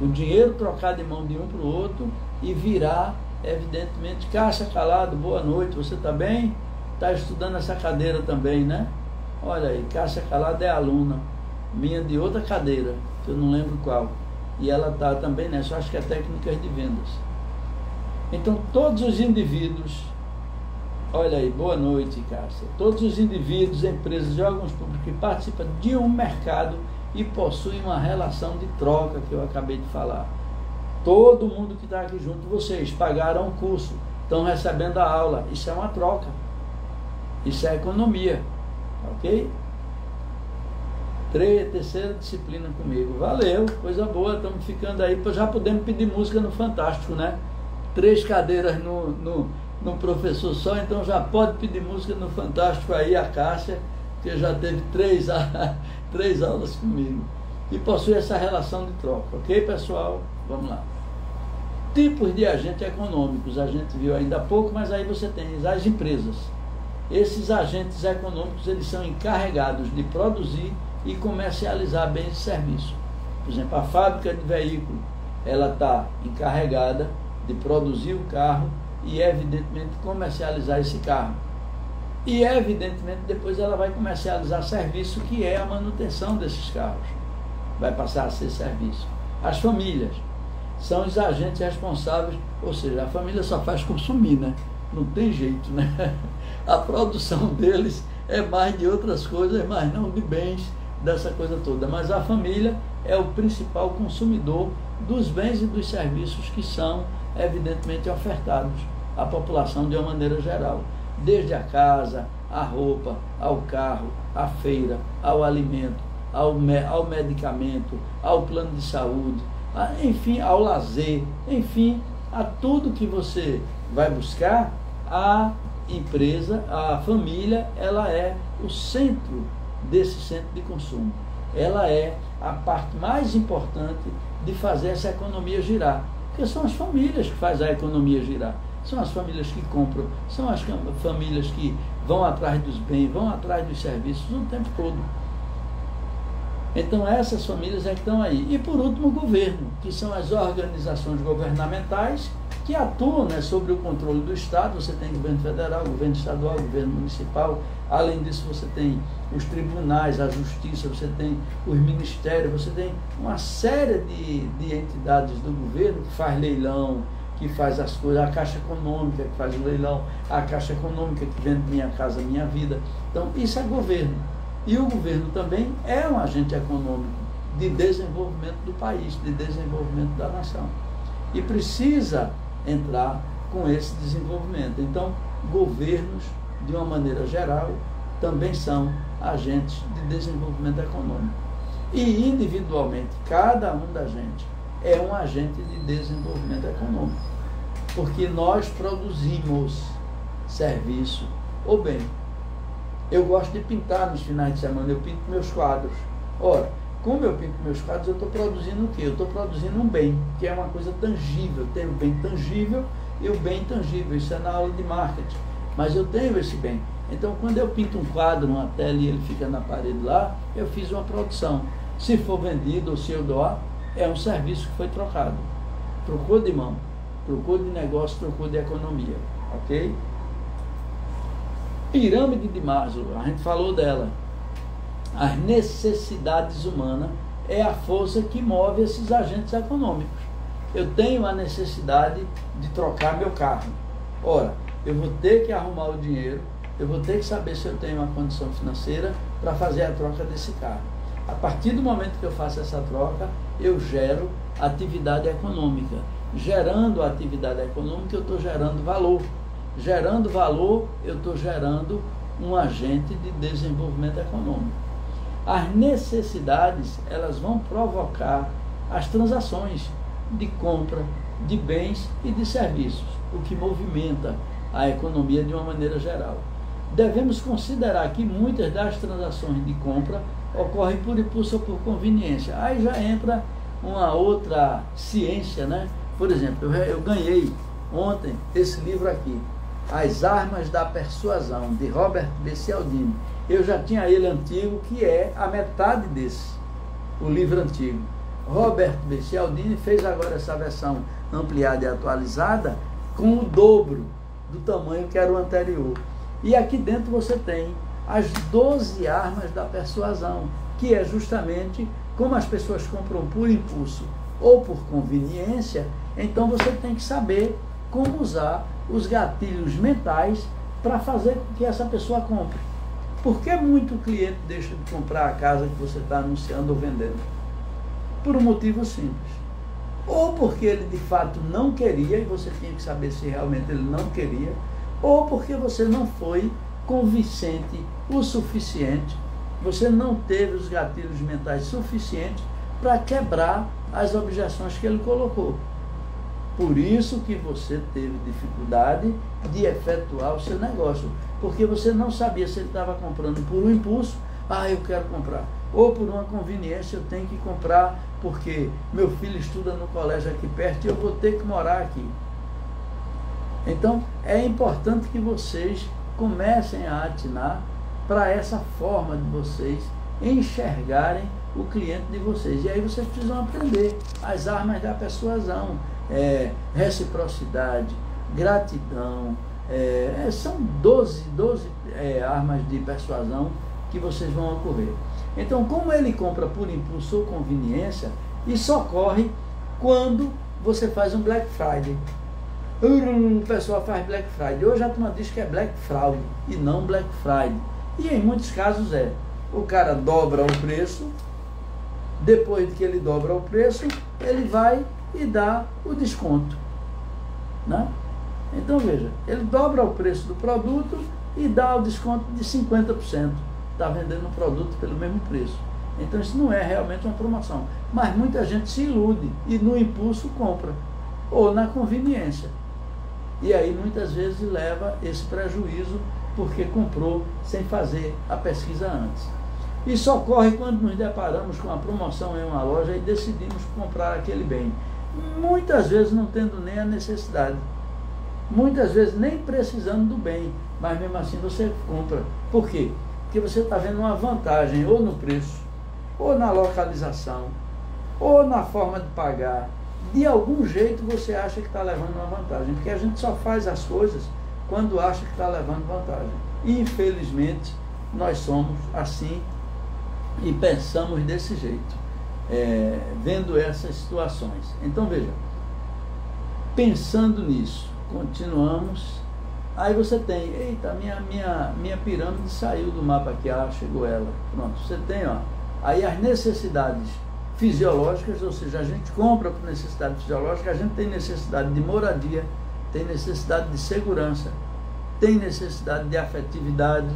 O dinheiro trocar de mão de um para o outro e virar, evidentemente, Caixa Calado, boa noite, você está bem? Está estudando essa cadeira também, né? Olha aí, Caixa Calado é aluna. minha de outra cadeira, que eu não lembro qual, e ela está também nessa, acho que é técnicas de vendas. Então, todos os indivíduos, olha aí, boa noite, Cássia, todos os indivíduos, empresas e órgãos públicos que participam de um mercado e possuem uma relação de troca, que eu acabei de falar. Todo mundo que está aqui junto, vocês pagaram o curso, estão recebendo a aula, isso é uma troca, isso é economia, ok? Terceira disciplina comigo, valeu, coisa boa, estamos ficando aí, já podemos pedir música no Fantástico, né? 3 cadeiras no professor só, então já pode pedir música no Fantástico aí, a Cássia, que já teve 3 aulas comigo, e possui essa relação de troca, ok, pessoal? Vamos lá. Tipos de agentes econômicos, a gente viu ainda há pouco, mas aí você tem as empresas. Esses agentes econômicos, eles são encarregados de produzir e comercializar bens e serviços. Por exemplo, a fábrica de veículo, ela está encarregada de produzir o carro e, evidentemente, comercializar esse carro. E, evidentemente, depois ela vai comercializar serviço, que é a manutenção desses carros. Vai passar a ser serviço. As famílias são os agentes responsáveis, ou seja, a família só faz consumir, né? Não tem jeito, né? A produção deles é mais de outras coisas, mas não de bens, dessa coisa toda. Mas a família é o principal consumidor dos bens e dos serviços que são, evidentemente, ofertados à população de uma maneira geral. Desde a casa, a roupa, ao carro, à feira, ao alimento, ao medicamento, ao plano de saúde, enfim, ao lazer, enfim, a tudo que você vai buscar, a empresa, a família, ela é o centro desse centro de consumo. Ela é a parte mais importante de fazer essa economia girar, porque são as famílias que fazem a economia girar, são as famílias que compram, são as famílias que vão atrás dos bens, vão atrás dos serviços o tempo todo. Então essas famílias é que estão aí. E por último o governo, que são as organizações governamentais que atuam, né, sobre o controle do Estado. Você tem governo federal, governo estadual, governo municipal. Além disso você tem os tribunais, a justiça, você tem os ministérios, você tem uma série de entidades do governo que faz leilão, que faz as coisas, a Caixa Econômica que faz o leilão, a Caixa Econômica que vende Minha Casa Minha Vida. Então isso é governo. E o governo também é um agente econômico de desenvolvimento do país, de desenvolvimento da nação. E precisa entrar com esse desenvolvimento. Então, governos, de uma maneira geral, também são agentes de desenvolvimento econômico. E, individualmente, cada um da gente é um agente de desenvolvimento econômico. Porque nós produzimos serviço ou bem. Eu gosto de pintar nos finais de semana, eu pinto meus quadros. Ora, como eu pinto meus quadros, eu estou produzindo o quê? Eu estou produzindo um bem, que é uma coisa tangível. Tem o bem tangível e o bem intangível. Isso é na aula de marketing. Mas eu tenho esse bem. Então, quando eu pinto um quadro, uma tela e ele fica na parede lá, eu fiz uma produção. Se for vendido ou se eu doar, é um serviço que foi trocado. Trocou de mão, trocou de negócio, trocou de economia. Ok? Pirâmide de Maslow, a gente falou dela. As necessidades humanas é a força que move esses agentes econômicos. Eu tenho a necessidade de trocar meu carro. Ora, eu vou ter que arrumar o dinheiro, eu vou ter que saber se eu tenho uma condição financeira para fazer a troca desse carro. A partir do momento que eu faço essa troca, eu gero atividade econômica. Gerando atividade econômica, eu estou gerando valor. Gerando valor, eu estou gerando um agente de desenvolvimento econômico. As necessidades, elas vão provocar as transações de compra de bens e de serviços, o que movimenta a economia de uma maneira geral. Devemos considerar que muitas das transações de compra ocorrem por impulso ou por conveniência. Aí já entra uma outra ciência, né? Por exemplo, eu ganhei ontem esse livro aqui, As Armas da Persuasão, de Robert B. Cialdini. Eu já tinha ele antigo, que é a metade desse, o livro antigo. Robert B. Cialdini fez agora essa versão ampliada e atualizada com o dobro do tamanho que era o anterior. E aqui dentro você tem as 12 armas da persuasão. que é justamente como as pessoas compram por impulso ou por conveniência, então você tem que saber como usar os gatilhos mentais para fazer com que essa pessoa compre. Por que muito cliente deixa de comprar a casa que você está anunciando ou vendendo? Por um motivo simples. Ou porque ele de fato não queria, e você tinha que saber se realmente ele não queria, ou porque você não foi convincente o suficiente, você não teve os gatilhos mentais suficientes para quebrar as objeções que ele colocou. Por isso que você teve dificuldade de efetuar o seu negócio, porque você não sabia se ele estava comprando por um impulso, eu quero comprar, ou por uma conveniência, eu tenho que comprar porque meu filho estuda no colégio aqui perto e eu vou ter que morar aqui. Então, é importante que vocês comecem a atinar para essa forma de vocês enxergarem o cliente de vocês. E aí vocês precisam aprender as armas da persuasão, reciprocidade, gratidão, são 12 armas de persuasão que vocês vão ocorrer. Então, como ele compra por impulso ou conveniência, isso ocorre quando você faz um Black Friday. O pessoal faz Black Friday. Hoje a turma diz que é Black Fraud e não Black Friday. E em muitos casos o cara dobra o preço, depois de que ele dobra o preço, ele vai e dá o desconto, né? Então veja, ele dobra o preço do produto e dá o desconto de 50%. Está vendendo um produto pelo mesmo preço. Então isso não é realmente uma promoção. Mas muita gente se ilude e no impulso compra, ou na conveniência. E aí muitas vezes leva esse prejuízo porque comprou sem fazer a pesquisa antes. Isso ocorre quando nos deparamos com uma promoção em uma loja e decidimos comprar aquele bem. Muitas vezes não tendo nem a necessidade. Muitas vezes nem precisando do bem, mas mesmo assim você compra. Por quê? Porque você está vendo uma vantagem ou no preço, ou na localização, ou na forma de pagar. De algum jeito você acha que está levando uma vantagem, porque a gente só faz as coisas quando acha que está levando vantagem. Infelizmente, nós somos assim e pensamos desse jeito, vendo essas situações. Então veja, pensando nisso, continuamos. Aí você tem, eita, minha pirâmide saiu do mapa aqui, chegou ela. Pronto, você tem, aí as necessidades fisiológicas, ou seja, a gente compra por necessidade fisiológica, a gente tem necessidade de moradia, tem necessidade de segurança, tem necessidade de afetividade,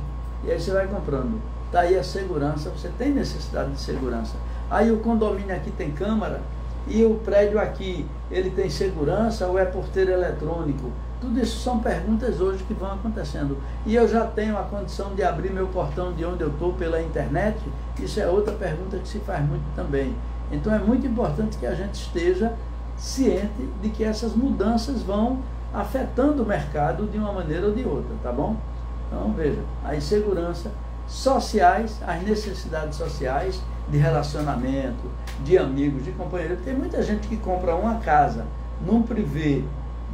e aí você vai comprando. Está aí a segurança, você tem necessidade de segurança. Aí o condomínio aqui tem câmara, e o prédio aqui, ele tem segurança ou é porteiro eletrônico? Tudo isso são perguntas hoje que vão acontecendo. E eu já tenho a condição de abrir meu portão de onde eu estou pela internet? Isso é outra pergunta que se faz muito também. Então é muito importante que a gente esteja ciente de que essas mudanças vão afetando o mercado de uma maneira ou de outra, tá bom? Então veja, a insegurança sociais, as necessidades sociais de relacionamento, de amigos, de companheiros. Tem muita gente que compra uma casa num privê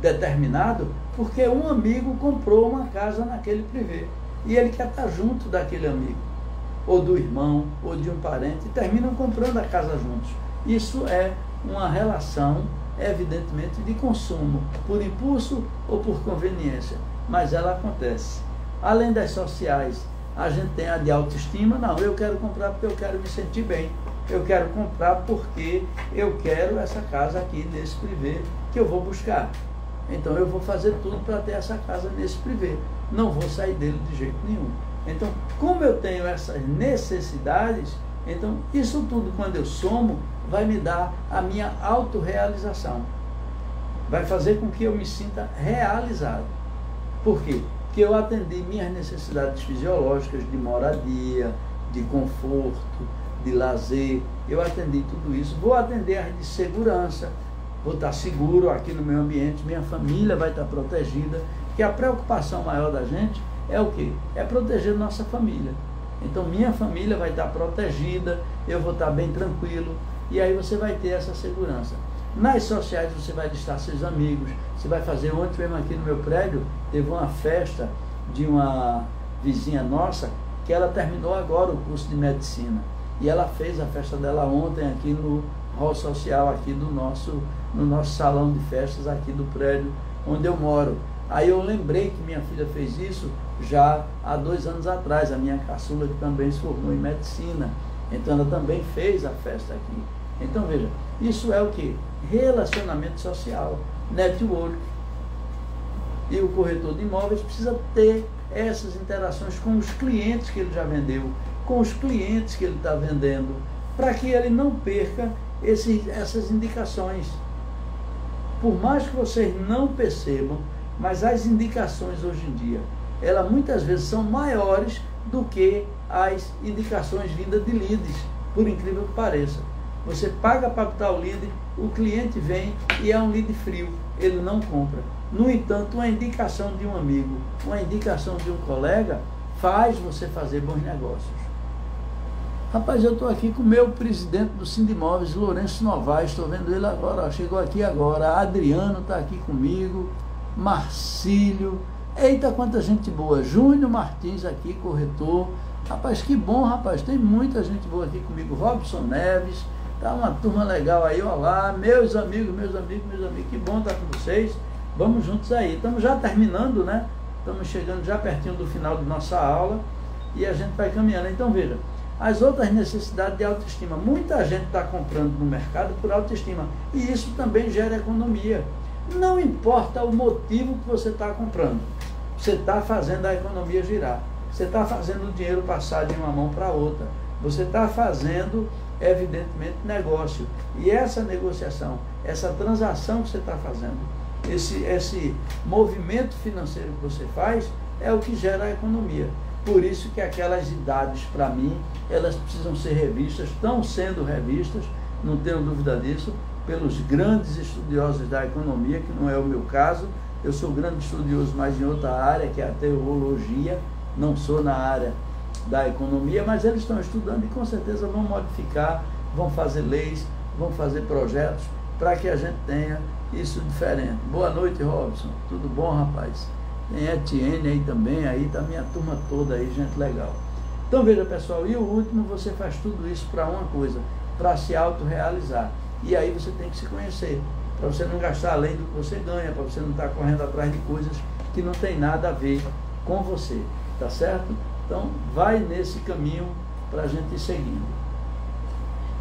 determinado porque um amigo comprou uma casa naquele privê e ele quer estar junto daquele amigo, ou do irmão, ou de um parente, e terminam comprando a casa juntos. Isso é uma relação, evidentemente, de consumo, por impulso ou por conveniência, mas ela acontece. Além das sociais, a gente tem a de autoestima. Não, eu quero comprar porque eu quero me sentir bem, eu quero comprar porque eu quero essa casa aqui nesse privê que eu vou buscar. Então eu vou fazer tudo para ter essa casa nesse privê, não vou sair dele de jeito nenhum. Então, como eu tenho essas necessidades, então isso tudo, quando eu somo, vai me dar a minha autorrealização, vai fazer com que eu me sinta realizado. Por quê? Porque eu atendi minhas necessidades fisiológicas de moradia, de conforto, de lazer, eu atendi tudo isso. Vou atender as de segurança, vou estar seguro aqui no meu ambiente, minha família vai estar protegida, porque a preocupação maior da gente é o quê? É proteger nossa família. Então minha família vai estar protegida, eu vou estar bem tranquilo, e aí você vai ter essa segurança. Nas sociais você vai listar seus amigos, você vai fazer. Ontem mesmo aqui no meu prédio, teve uma festa de uma vizinha nossa, que ela terminou agora o curso de medicina. E ela fez a festa dela ontem aqui no hall social, aqui no nosso salão de festas aqui do prédio onde eu moro. Aí eu lembrei que minha filha fez isso já há 2 anos atrás, a minha caçula, que também se formou em medicina. Então ela também fez a festa aqui. Então veja, isso é o que? Relacionamento social, network. E o corretor de imóveis precisa ter essas interações com os clientes que ele já vendeu, com os clientes que ele está vendendo, para que ele não perca essas indicações. Por mais que vocês não percebam, mas as indicações hoje em dia, elas muitas vezes são maiores do que as indicações vindas de leads, por incrível que pareça. Você paga para captar o lead, o cliente vem e é um lead frio, ele não compra. No entanto, uma indicação de um amigo, uma indicação de um colega, faz você fazer bons negócios. Rapaz, eu estou aqui com o meu presidente do Sindimóveis, Lourenço Novaes, estou vendo ele agora, ó, chegou aqui agora, Adriano está aqui comigo, Marcílio, eita, quanta gente boa, Júnior Martins aqui, corretor, rapaz, que bom, rapaz, tem muita gente boa aqui comigo, Robson Neves, tá uma turma legal aí, olá, meus amigos, que bom estar com vocês, vamos juntos aí, estamos já terminando, né, estamos chegando já pertinho do final de nossa aula, e a gente vai caminhando, então veja, as outras necessidades de autoestima, muita gente está comprando no mercado por autoestima, e isso também gera economia. Não importa o motivo que você está comprando, você está fazendo a economia girar, você está fazendo o dinheiro passar de uma mão para outra, você está fazendo, evidentemente, negócio. E essa negociação, essa transação que você está fazendo, esse movimento financeiro que você faz, é o que gera a economia. Por isso que aquelas idades, para mim, elas precisam ser revistas, estão sendo revistas, não tenho dúvida disso, pelos grandes estudiosos da economia, que não é o meu caso. Eu sou grande estudioso, mas em outra área, que é a teologia, não sou na área da economia, mas eles estão estudando e com certeza vão modificar, vão fazer leis, vão fazer projetos para que a gente tenha isso diferente. Boa noite, Robson. Tudo bom, rapaz? Tem Etienne aí também, aí está a minha turma toda aí, gente legal. Então veja, pessoal, e o último, você faz tudo isso para uma coisa, para se autorrealizar. E aí você tem que se conhecer, para você não gastar além do que você ganha, para você não estar correndo atrás de coisas que não tem nada a ver com você, tá certo? Então vai nesse caminho para a gente ir seguindo.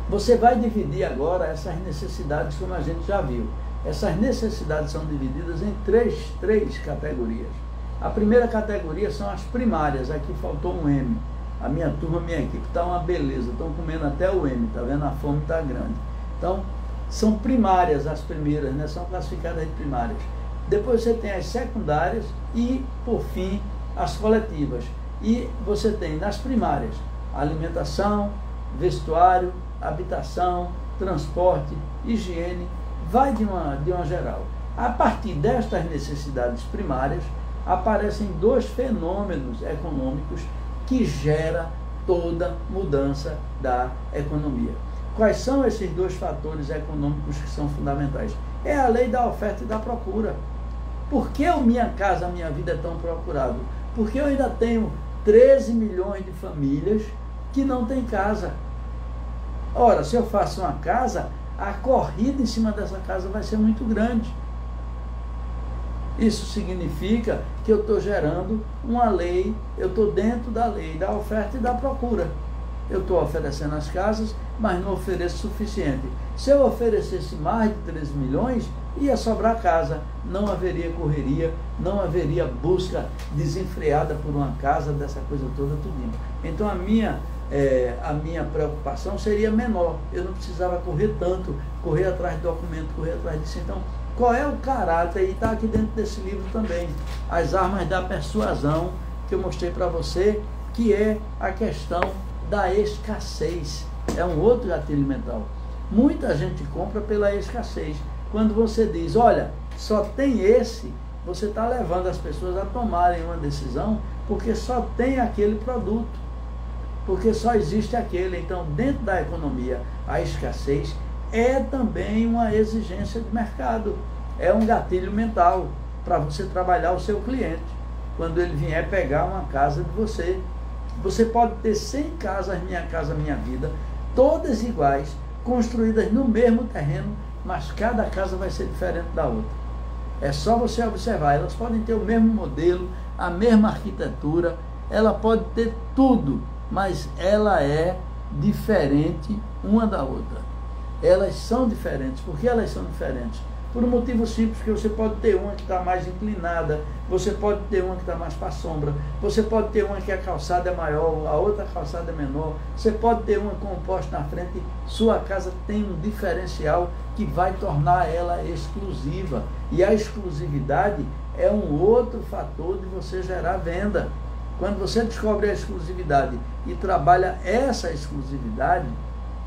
Você vai dividir agora essas necessidades, como a gente já viu. Essas necessidades são divididas em três categorias. A primeira categoria são as primárias, aqui faltou um M. A minha turma, minha equipe está uma beleza, estão comendo até o M, tá vendo? A fome está grande. Então, são primárias as primeiras, né? São classificadas de primárias. Depois você tem as secundárias e, por fim, as coletivas. E você tem nas primárias alimentação, vestuário, habitação, transporte, higiene, vai de uma geral. A partir destas necessidades primárias, aparecem 2 fenômenos econômicos que geram toda mudança da economia. Quais são esses 2 fatores econômicos que são fundamentais? É a lei da oferta e da procura. Por que a minha casa, a minha vida é tão procurada? Porque eu ainda tenho 13 milhões de famílias que não têm casa. Ora, se eu faço uma casa, a corrida em cima dessa casa vai ser muito grande. Isso significa que eu estou gerando uma lei, eu estou dentro da lei da oferta e da procura. Eu estou oferecendo as casas, mas não ofereço o suficiente. Se eu oferecesse mais de 13 milhões, ia sobrar casa. Não haveria correria, não haveria busca desenfreada por uma casa, dessa coisa toda, tudinho. Então a minha preocupação seria menor. Eu não precisava correr tanto, correr atrás de documento, correr atrás disso. Então, qual é o caráter? E está aqui dentro desse livro também, As Armas da Persuasão, que eu mostrei para você, que é a questão da escassez. É um outro gatilho mental. Muita gente compra pela escassez. Quando você diz, olha, só tem esse, você está levando as pessoas a tomarem uma decisão porque só tem aquele produto, porque só existe aquele. Então, dentro da economia, a escassez é também uma exigência de mercado, é um gatilho mental para você trabalhar o seu cliente, quando ele vier pegar uma casa de você. Você pode ter 100 casas, Minha Casa Minha Vida, todas iguais, construídas no mesmo terreno, mas cada casa vai ser diferente da outra. É só você observar, elas podem ter o mesmo modelo, a mesma arquitetura, ela pode ter tudo, mas ela é diferente uma da outra. Elas são diferentes. Por que elas são diferentes? Por um motivo simples, que você pode ter uma que está mais inclinada, você pode ter uma que está mais para a sombra, você pode ter uma que a calçada é maior, a outra calçada é menor, você pode ter uma com um poste na frente. Sua casa tem um diferencial que vai tornar ela exclusiva, e a exclusividade é um outro fator de você gerar venda. Quando você descobre a exclusividade e trabalha essa exclusividade,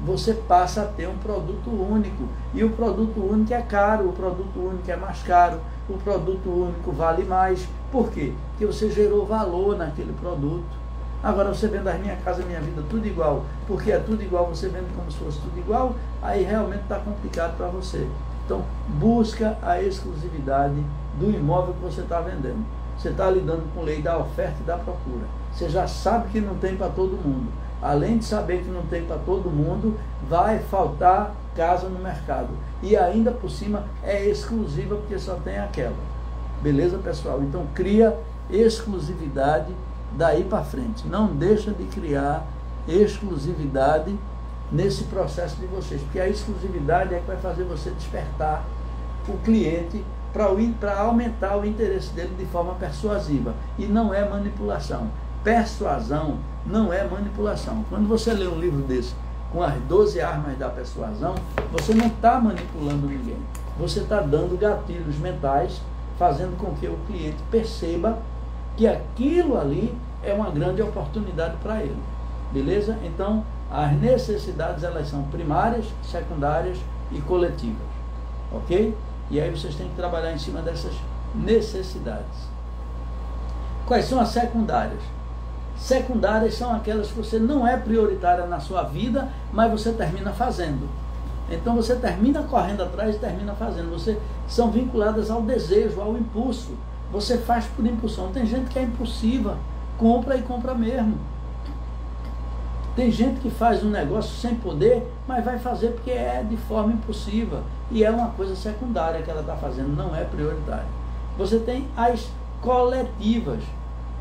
você passa a ter um produto único, e o produto único é caro, o produto único é mais caro, o produto único vale mais. Por quê? Porque você gerou valor naquele produto. Agora você vende as Minha Casa Minha Vida tudo igual, porque é tudo igual, você vende como se fosse tudo igual, aí realmente está complicado para você. Então busca a exclusividade do imóvel que você está vendendo. Você está lidando com lei da oferta e da procura. Você já sabe que não tem para todo mundo. Além de saber que não tem para todo mundo, vai faltar casa no mercado. E ainda por cima é exclusiva, porque só tem aquela. Beleza, pessoal? Então cria exclusividade daí para frente. Não deixa de criar exclusividade nesse processo de vocês, porque a exclusividade é que vai fazer você despertar o cliente para aumentar o interesse dele de forma persuasiva. E não é manipulação. Persuasão não é manipulação. Quando você lê um livro desse com as 12 armas da persuasão, você não está manipulando ninguém. Você está dando gatilhos mentais, fazendo com que o cliente perceba que aquilo ali é uma grande oportunidade para ele. Beleza? Então, as necessidades, elas são primárias, secundárias e coletivas. Ok? E aí vocês têm que trabalhar em cima dessas necessidades. Quais são as secundárias? Secundárias são aquelas que você não é prioritária na sua vida, mas você termina fazendo. Então você termina correndo atrás e termina fazendo. São vinculadas ao desejo, ao impulso. Você faz por impulsão. Tem gente que é impulsiva, compra e compra mesmo. Tem gente que faz um negócio sem poder, mas vai fazer porque é de forma impulsiva. E é uma coisa secundária que ela está fazendo, não é prioritária. Você tem as coletivas,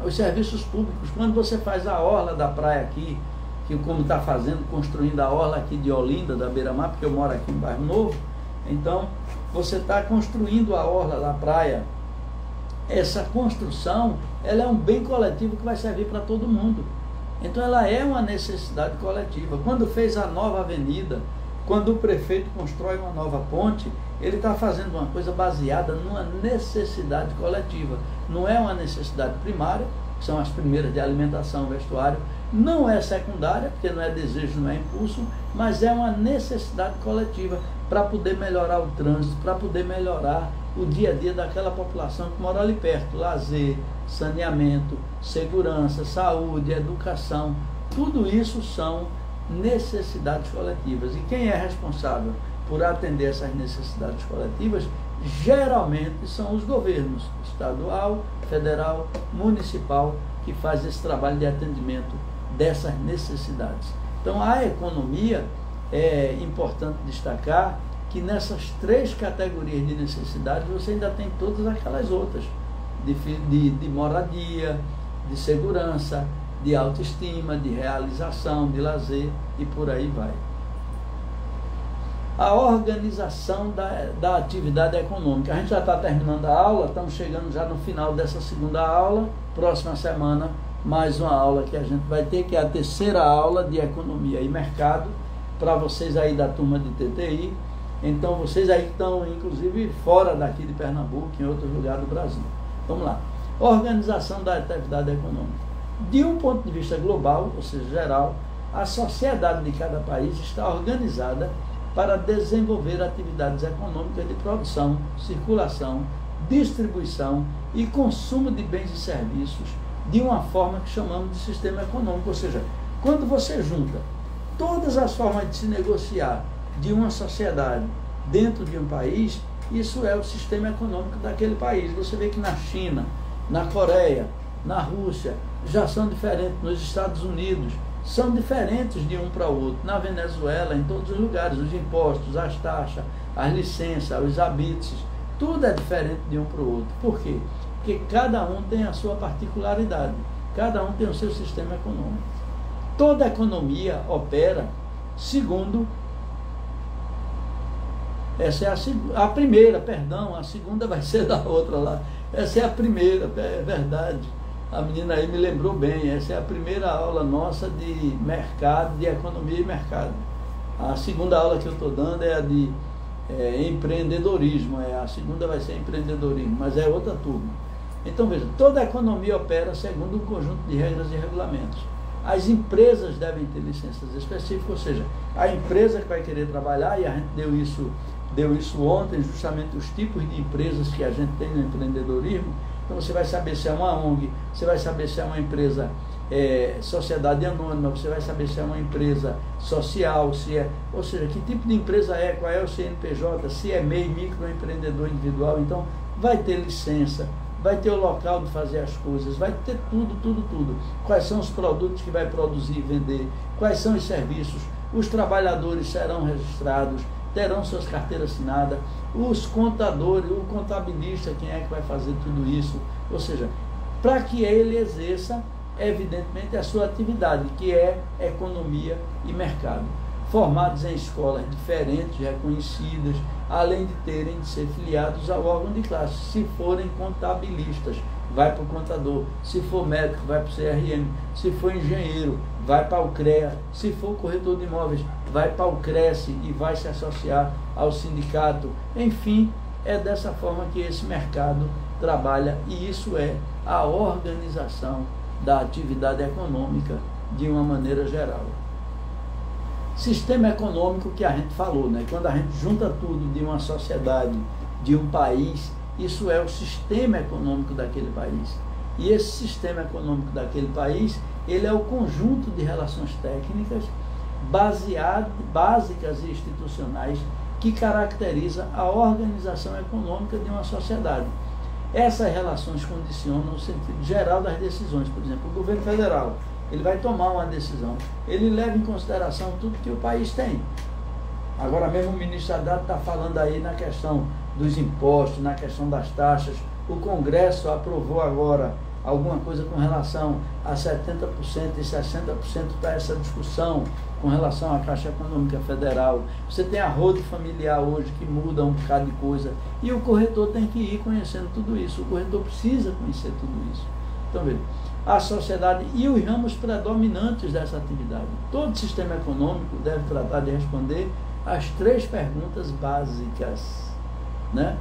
os serviços públicos. Quando você faz a orla da praia aqui, que como está fazendo, construindo a orla aqui de Olinda, da Beira-Mar, porque eu moro aqui em Bairro Novo, então você está construindo a orla da praia. Essa construção, ela é um bem coletivo que vai servir para todo mundo. Então ela é uma necessidade coletiva. Quando fez a nova avenida, quando o prefeito constrói uma nova ponte, ele está fazendo uma coisa baseada numa necessidade coletiva. Não é uma necessidade primária, que são as primeiras de alimentação, vestuário, não é secundária, porque não é desejo, não é impulso, mas é uma necessidade coletiva para poder melhorar o trânsito, para poder melhorar o dia a dia daquela população que mora ali perto. Lazer, saneamento, segurança, saúde, educação, tudo isso são necessidades coletivas. E quem é responsável por atender essas necessidades coletivas, geralmente são os governos estadual, federal, municipal, que faz esse trabalho de atendimento dessas necessidades. Então a economia, é importante destacar que nessas 3 categorias de necessidades você ainda tem todas aquelas outras, de moradia, de segurança, de autoestima, de realização, de lazer e por aí vai. A organização da atividade econômica. A gente já está terminando a aula, estamos chegando já no final dessa segunda aula. Próxima semana, mais uma aula que a gente vai ter, que é a 3ª aula de Economia e Mercado, para vocês aí da turma de TTI. Então, vocês aí que estão, inclusive, fora daqui de Pernambuco, em outros lugares do Brasil. Vamos lá. Organização da atividade econômica. De um ponto de vista global, ou seja, geral, a sociedade de cada país está organizada para desenvolver atividades econômicas de produção, circulação, distribuição e consumo de bens e serviços de uma forma que chamamos de sistema econômico. Ou seja, quando você junta todas as formas de se negociar de uma sociedade dentro de um país, isso é o sistema econômico daquele país. Você vê que na China, na Coreia, na Rússia, já são diferentes. Nos Estados Unidos são diferentes de um para o outro. Na Venezuela, em todos os lugares, os impostos, as taxas, as licenças, os habites, tudo é diferente de um para o outro. Por quê? Porque cada um tem a sua particularidade, cada um tem o seu sistema econômico. Toda economia opera segundo, essa é a primeira, perdão, a segunda vai ser da outra lá. Essa é a primeira, é verdade. A menina aí me lembrou bem, essa é a primeira aula nossa de mercado, de economia e mercado. A segunda aula que eu estou dando é a de empreendedorismo, a segunda vai ser empreendedorismo, mas é outra turma. Então veja, toda a economia opera segundo um conjunto de regras e regulamentos. As empresas devem ter licenças específicas, ou seja, a empresa que vai querer trabalhar, e a gente deu isso ontem, justamente os tipos de empresas que a gente tem no empreendedorismo. Então você vai saber se é uma ONG, você vai saber se é uma empresa sociedade anônima, você vai saber se é uma empresa social, ou seja, que tipo de empresa é, qual é o CNPJ, se é MEI, microempreendedor individual. Então vai ter licença, vai ter o local de fazer as coisas, vai ter tudo. Quais são os produtos que vai produzir e vender, quais são os serviços, os trabalhadores serão registrados, terão suas carteiras assinadas, os contadores, o contabilista, quem é que vai fazer tudo isso, ou seja, para que ele exerça, evidentemente, a sua atividade, que é economia e mercado. Formados em escolas diferentes, reconhecidas, além de terem de ser filiados ao órgão de classe. Se forem contabilistas, vai para o contador. Se for médico, vai para o CRM. Se for engenheiro, vai para o CREA. Se for corretor de imóveis, vai para o CRES e vai se associar ao sindicato. Enfim, é dessa forma que esse mercado trabalha, e isso é a organização da atividade econômica de uma maneira geral. Sistema econômico que a gente falou, né? Quando a gente junta tudo de uma sociedade, de um país, isso é o sistema econômico daquele país. E esse sistema econômico daquele país, ele é o conjunto de relações técnicas básicas e institucionais que caracteriza a organização econômica de uma sociedade. Essas relações condicionam o sentido geral das decisões. Por exemplo, o governo federal, ele vai tomar uma decisão, ele leva em consideração tudo que o país tem. Agora mesmo o ministro Haddad está falando aí na questão dos impostos, na questão das taxas. O Congresso aprovou agora alguma coisa com relação a 70% e 60%, está essa discussão com relação à Caixa Econômica Federal. Você tem a roda familiar hoje que muda um bocado de coisa, e o corretor tem que ir conhecendo tudo isso, o corretor precisa conhecer tudo isso. Então veja, a sociedade e os ramos predominantes dessa atividade. Todo sistema econômico deve tratar de responder as 3 perguntas básicas, né?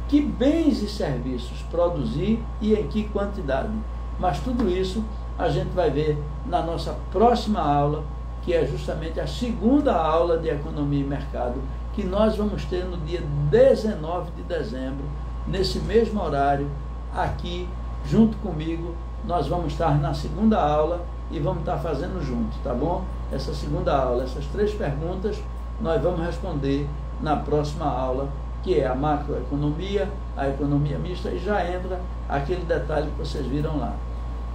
Que bens e serviços produzir e em que quantidade? Mas tudo isso a gente vai ver na nossa próxima aula, que é justamente a segunda aula de Economia e Mercado, que nós vamos ter no dia 19 de dezembro, nesse mesmo horário, aqui junto comigo. Nós vamos estar na segunda aula e vamos estar fazendo junto, tá bom? Essa segunda aula, essas 3 perguntas, nós vamos responder na próxima aula, que é a macroeconomia, a economia mista, e já entra aquele detalhe que vocês viram lá.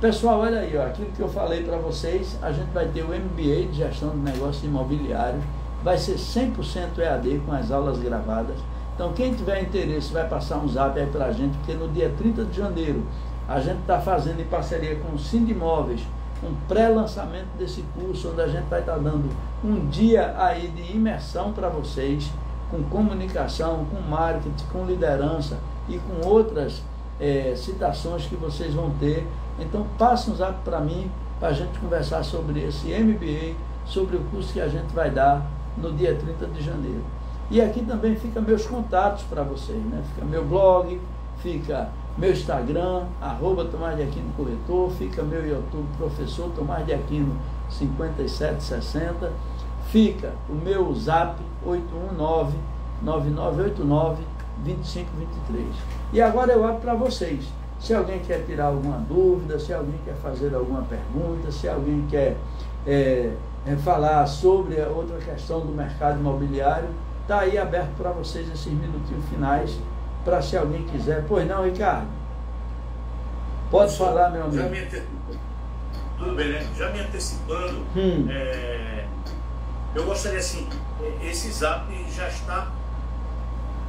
Pessoal, olha aí, ó, aquilo que eu falei para vocês, a gente vai ter o MBA de Gestão de Negócios Imobiliários, vai ser 100% EAD com as aulas gravadas. Então, quem tiver interesse vai passar um zap aí para a gente, porque no dia 30 de janeiro a gente está fazendo em parceria com o Sindimóveis um pré-lançamento desse curso, onde a gente vai estar dando um dia aí de imersão para vocês, com comunicação, com marketing, com liderança e com outras citações que vocês vão ter. Então passa um zap para mim, para a gente conversar sobre esse MBA, sobre o curso que a gente vai dar no dia 30 de janeiro. E aqui também fica meus contatos para vocês, né? Fica meu blog, fica meu Instagram, @Tomás de Aquino Corretor, fica meu YouTube, Professor Tomás de Aquino 5760, fica o meu zap 819-9989-2523. E agora eu abro para vocês. Se alguém quer tirar alguma dúvida, se alguém quer fazer alguma pergunta, se alguém quer falar sobre a outra questão do mercado imobiliário, está aí aberto para vocês esses minutinhos finais, para se alguém quiser. Pois não, Ricardo? Pode falar, meu amigo. Tudo bem, né? Já me antecipando, eu gostaria assim, esse zap já está,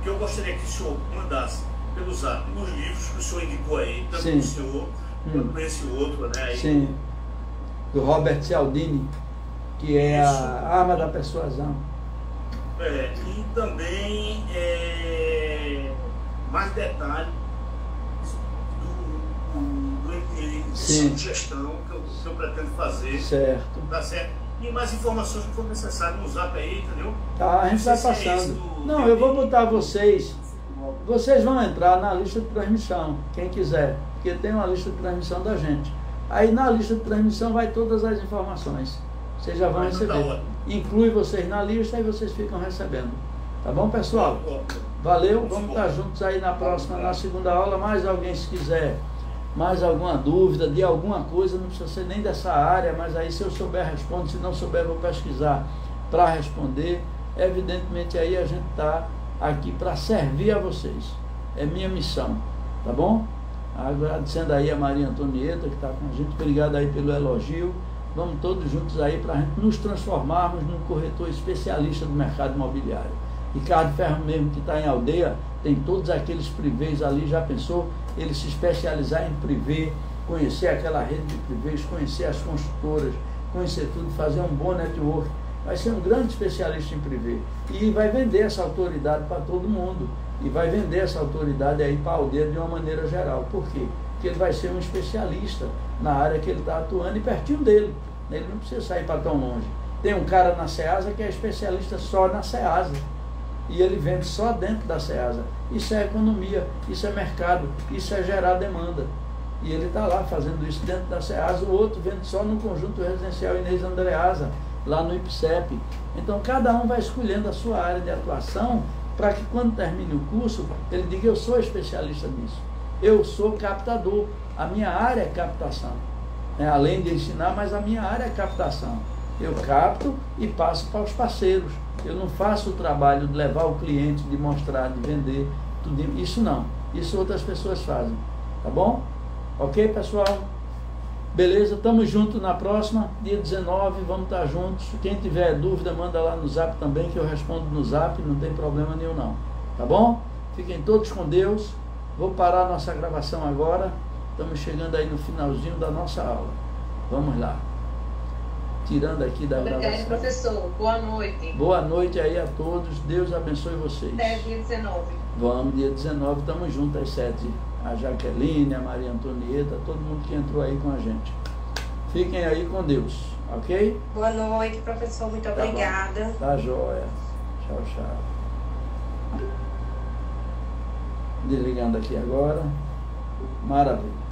que eu gostaria que o senhor mandasse pelo zap os livros que o senhor indicou aí, tanto o senhor quanto esse outro, né? Aí, sim, do Robert Cialdini, que é a arma da persuasão. E também mais detalhes do sugestão que eu pretendo fazer. Certo. Tá certo? E mais informações que for necessário no zap aí, entendeu? Tá, a gente vai passando. Não, eu vou botar vocês. Vocês vão entrar na lista de transmissão, quem quiser, porque tem uma lista de transmissão da gente. Aí na lista de transmissão vai todas as informações. Vocês já vão receber. Inclui vocês na lista e vocês ficam recebendo. Tá bom, pessoal? Valeu, vamos estar juntos aí na próxima, na segunda aula. Mais alguém, se quiser mais alguma dúvida de alguma coisa, não precisa ser nem dessa área, mas aí se eu souber, respondo. Se não souber, vou pesquisar para responder. Evidentemente aí a gente está aqui para servir a vocês. É minha missão, tá bom? Agradecendo aí a Maria Antonieta, que está com a gente. Obrigado aí pelo elogio. Vamos todos juntos aí para a gente nos transformarmos num corretor especialista do mercado imobiliário. Ricardo Ferro mesmo, que está em Aldeia, tem todos aqueles privês ali, já pensou? Ele se especializar em privê, conhecer aquela rede de privês, conhecer as construtoras, conhecer tudo, fazer um bom network. Vai ser um grande especialista em privê. E vai vender essa autoridade para todo mundo. E vai vender essa autoridade aí para a Aldeia de uma maneira geral. Por quê? Porque ele vai ser um especialista na área que ele está atuando e pertinho dele. Ele não precisa sair para tão longe. Tem um cara na Ceasa que é especialista só na Ceasa. E ele vende só dentro da Ceasa. Isso é economia, isso é mercado, isso é gerar demanda. E ele está lá fazendo isso dentro da Ceasa. O outro vende só no Conjunto Residencial Inês Andreasa, lá no IPCEP. Então cada um vai escolhendo a sua área de atuação para que quando termine o curso, ele diga: eu sou especialista nisso. Eu sou captador. A minha área é captação. Além de ensinar, mas a minha área é captação. Eu capto e passo para os parceiros. Eu não faço o trabalho de levar o cliente, de mostrar, de vender, tudo isso não. Isso outras pessoas fazem. Tá bom? Ok, pessoal? Beleza, estamos juntos na próxima, dia 19, vamos estar juntos. Quem tiver dúvida, manda lá no zap também, que eu respondo no zap, não tem problema nenhum não. Tá bom? Fiquem todos com Deus. Vou parar a nossa gravação agora. Estamos chegando aí no finalzinho da nossa aula. Vamos lá. Tirando aqui da gravação. Obrigada, professor. Boa noite. Boa noite aí a todos. Deus abençoe vocês. Até dia 19. Vamos, dia 19, estamos juntos às 7. A Jaqueline, a Maria Antonieta, todo mundo que entrou aí com a gente. Fiquem aí com Deus, ok? Boa noite, professor. Muito obrigada. Bom. Tá joia. Tchau, tchau. Desligando aqui agora. Maravilha.